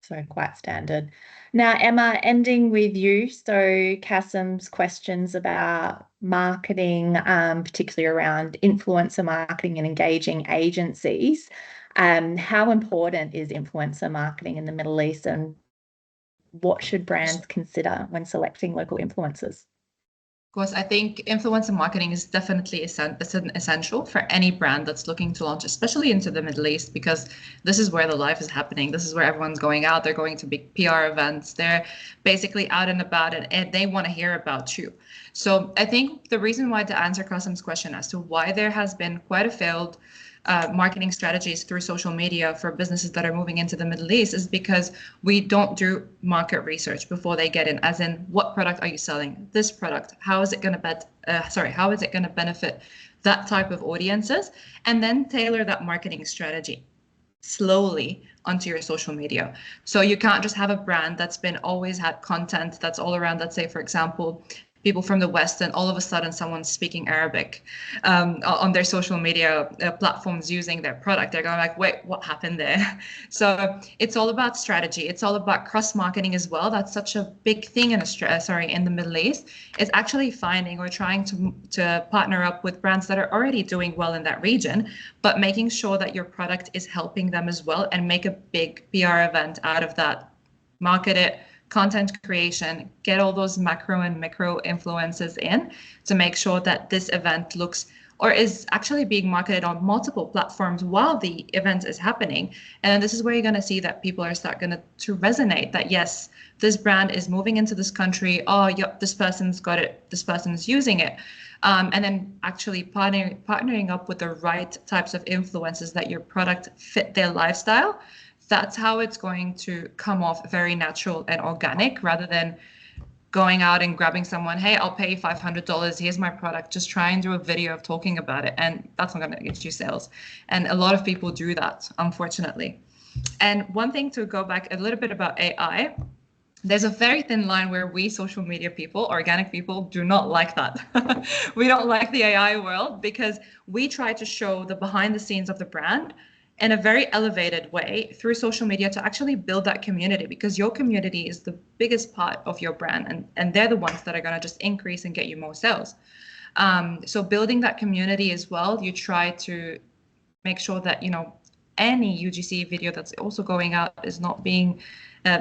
S3: So quite standard. Now, Emma, ending with you. So Kasim's questions about marketing, particularly around influencer marketing and engaging agencies. How important is influencer marketing in the Middle East, and what should brands consider when selecting local influencers?
S7: Of course, I think influencer marketing is definitely essential for any brand that's looking to launch, especially into the Middle East, because this is where the life is happening. This is where everyone's going out. They're going to big PR events. They're basically out and about, and they want to hear about you. So I think the reason why, to answer Kasim's question as to why there has been quite a failed marketing strategies through social media for businesses that are moving into the Middle East, is because we don't do market research before they get in, as in, what product are you selling? This product, how is it going to benefit that type of audiences? And then tailor that marketing strategy slowly onto your social media. So you can't just have a brand that's been always had content that's all around, let's say, for example, people from the West, and all of a sudden someone's speaking Arabic on their social media platforms using their product. They're going like, wait, what happened there? So it's all about strategy. It's all about cross-marketing as well. That's such a big thing in the Middle East. It's actually finding or trying to partner up with brands that are already doing well in that region, but making sure that your product is helping them as well, and make a big PR event out of that. Market it, content creation, get all those macro and micro influences in to make sure that this event looks or is actually being marketed on multiple platforms while the event is happening. And then this is where you're going to see that people are starting to resonate that, yes, this brand is moving into this country. Oh, yep, this person's got it. This person's using it. And then actually partnering up with the right types of influencers that your product fit their lifestyle. That's how it's going to come off very natural and organic, rather than going out and grabbing someone, hey, I'll pay you $500, here's my product, just try and do a video of talking about it. And that's not going to get you sales. And a lot of people do that, unfortunately. And one thing, to go back a little bit about AI, there's a very thin line where we social media people, organic people, do not like that. We don't like the AI world, because we try to show the behind the scenes of the brand in a very elevated way through social media to actually build that community, because your community is the biggest part of your brand, and they're the ones that are going to just increase and get you more sales. So building that community as well, you try to make sure that, any UGC video that's also going out is not being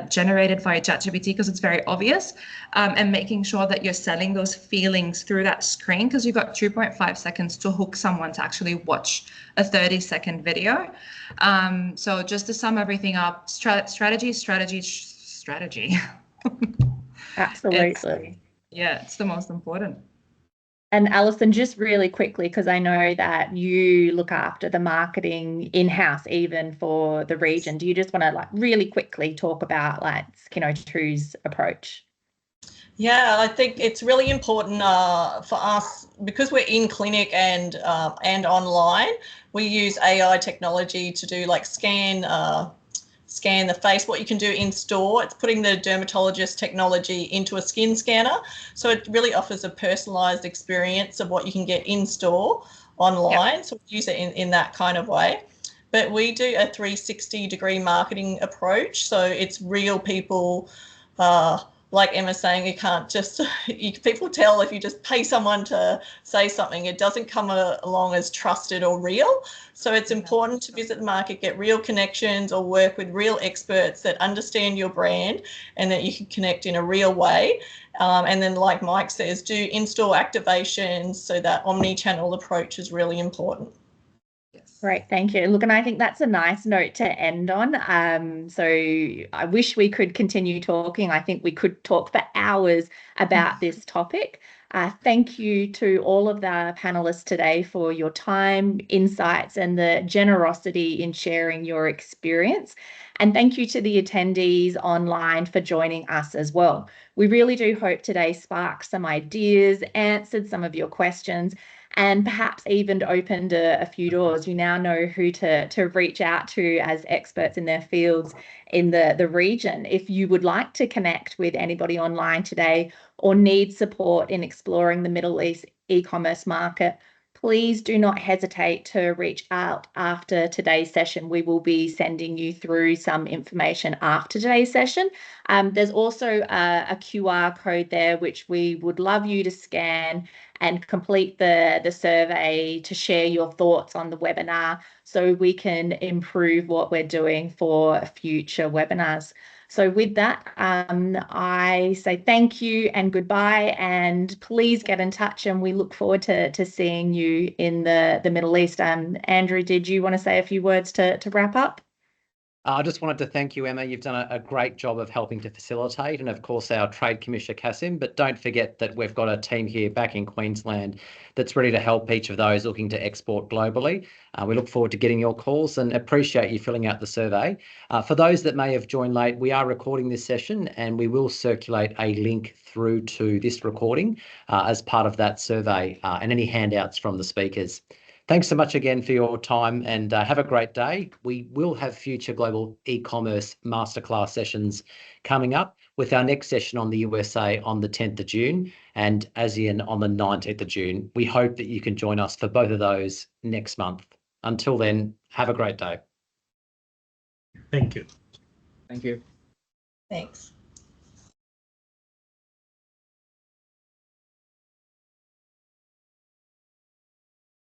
S7: generated via ChatGPT, because it's very obvious, and making sure that you're selling those feelings through that screen, because you've got 2.5 seconds to hook someone to actually watch a 30-second video. So just to sum everything up, strategy.
S3: Absolutely.
S7: It's the most important.
S3: And Alison, just really quickly, because I know that you look after the marketing in-house even for the region, do you just want to really quickly talk about Skin02's approach?
S8: Yeah, I think it's really important for us, because we're in clinic and online. We use AI technology to do scan the face. What you can do in store, it's putting the dermatologist technology into a skin scanner. So it really offers a personalized experience of what you can get in store online. Yep. So we use it in that kind of way. But we do a 360-degree marketing approach. So it's real people, like Emma's saying, you can't just, people tell if you just pay someone to say something, it doesn't come along as trusted or real. So it's important to visit the market, get real connections, or work with real experts that understand your brand and that you can connect in a real way. And then, like Mike says, do in-store activations. So that omni-channel approach is really important.
S3: Great, thank you. Look, and I think that's a nice note to end on. So I wish we could continue talking. I think we could talk for hours about this topic. Thank you to all of the panelists today for your time, insights, and the generosity in sharing your experience. And thank you to the attendees online for joining us as well. We really do hope today sparked some ideas, answered some of your questions, and perhaps even opened a few doors. You now know who to reach out to as experts in their fields in the region. If you would like to connect with anybody online today or need support in exploring the Middle East e-commerce market, please do not hesitate to reach out after today's session. We will be sending you through some information after today's session. There's also a QR code there, which we would love you to scan and complete the survey to share your thoughts on the webinar so we can improve what we're doing for future webinars. So with that, I say thank you and goodbye, and please get in touch, and we look forward to seeing you in the Middle East. Andrew, did you want to say a few words to wrap up?
S1: I just wanted to thank you, Emma. You've done a great job of helping to facilitate, and of course our Trade Commissioner, Kasim. But don't forget that we've got a team here back in Queensland that's ready to help each of those looking to export globally. We look forward to getting your calls and appreciate you filling out the survey. For those that may have joined late, we are recording this session and we will circulate a link through to this recording as part of that survey and any handouts from the speakers. Thanks so much again for your time, and have a great day. We will have future global e-commerce masterclass sessions coming up, with our next session on the USA on the 10th of June and ASEAN on the 19th of June. We hope that you can join us for both of those next month. Until then, have a great day.
S4: Thank you.
S5: Thank you.
S8: Thanks.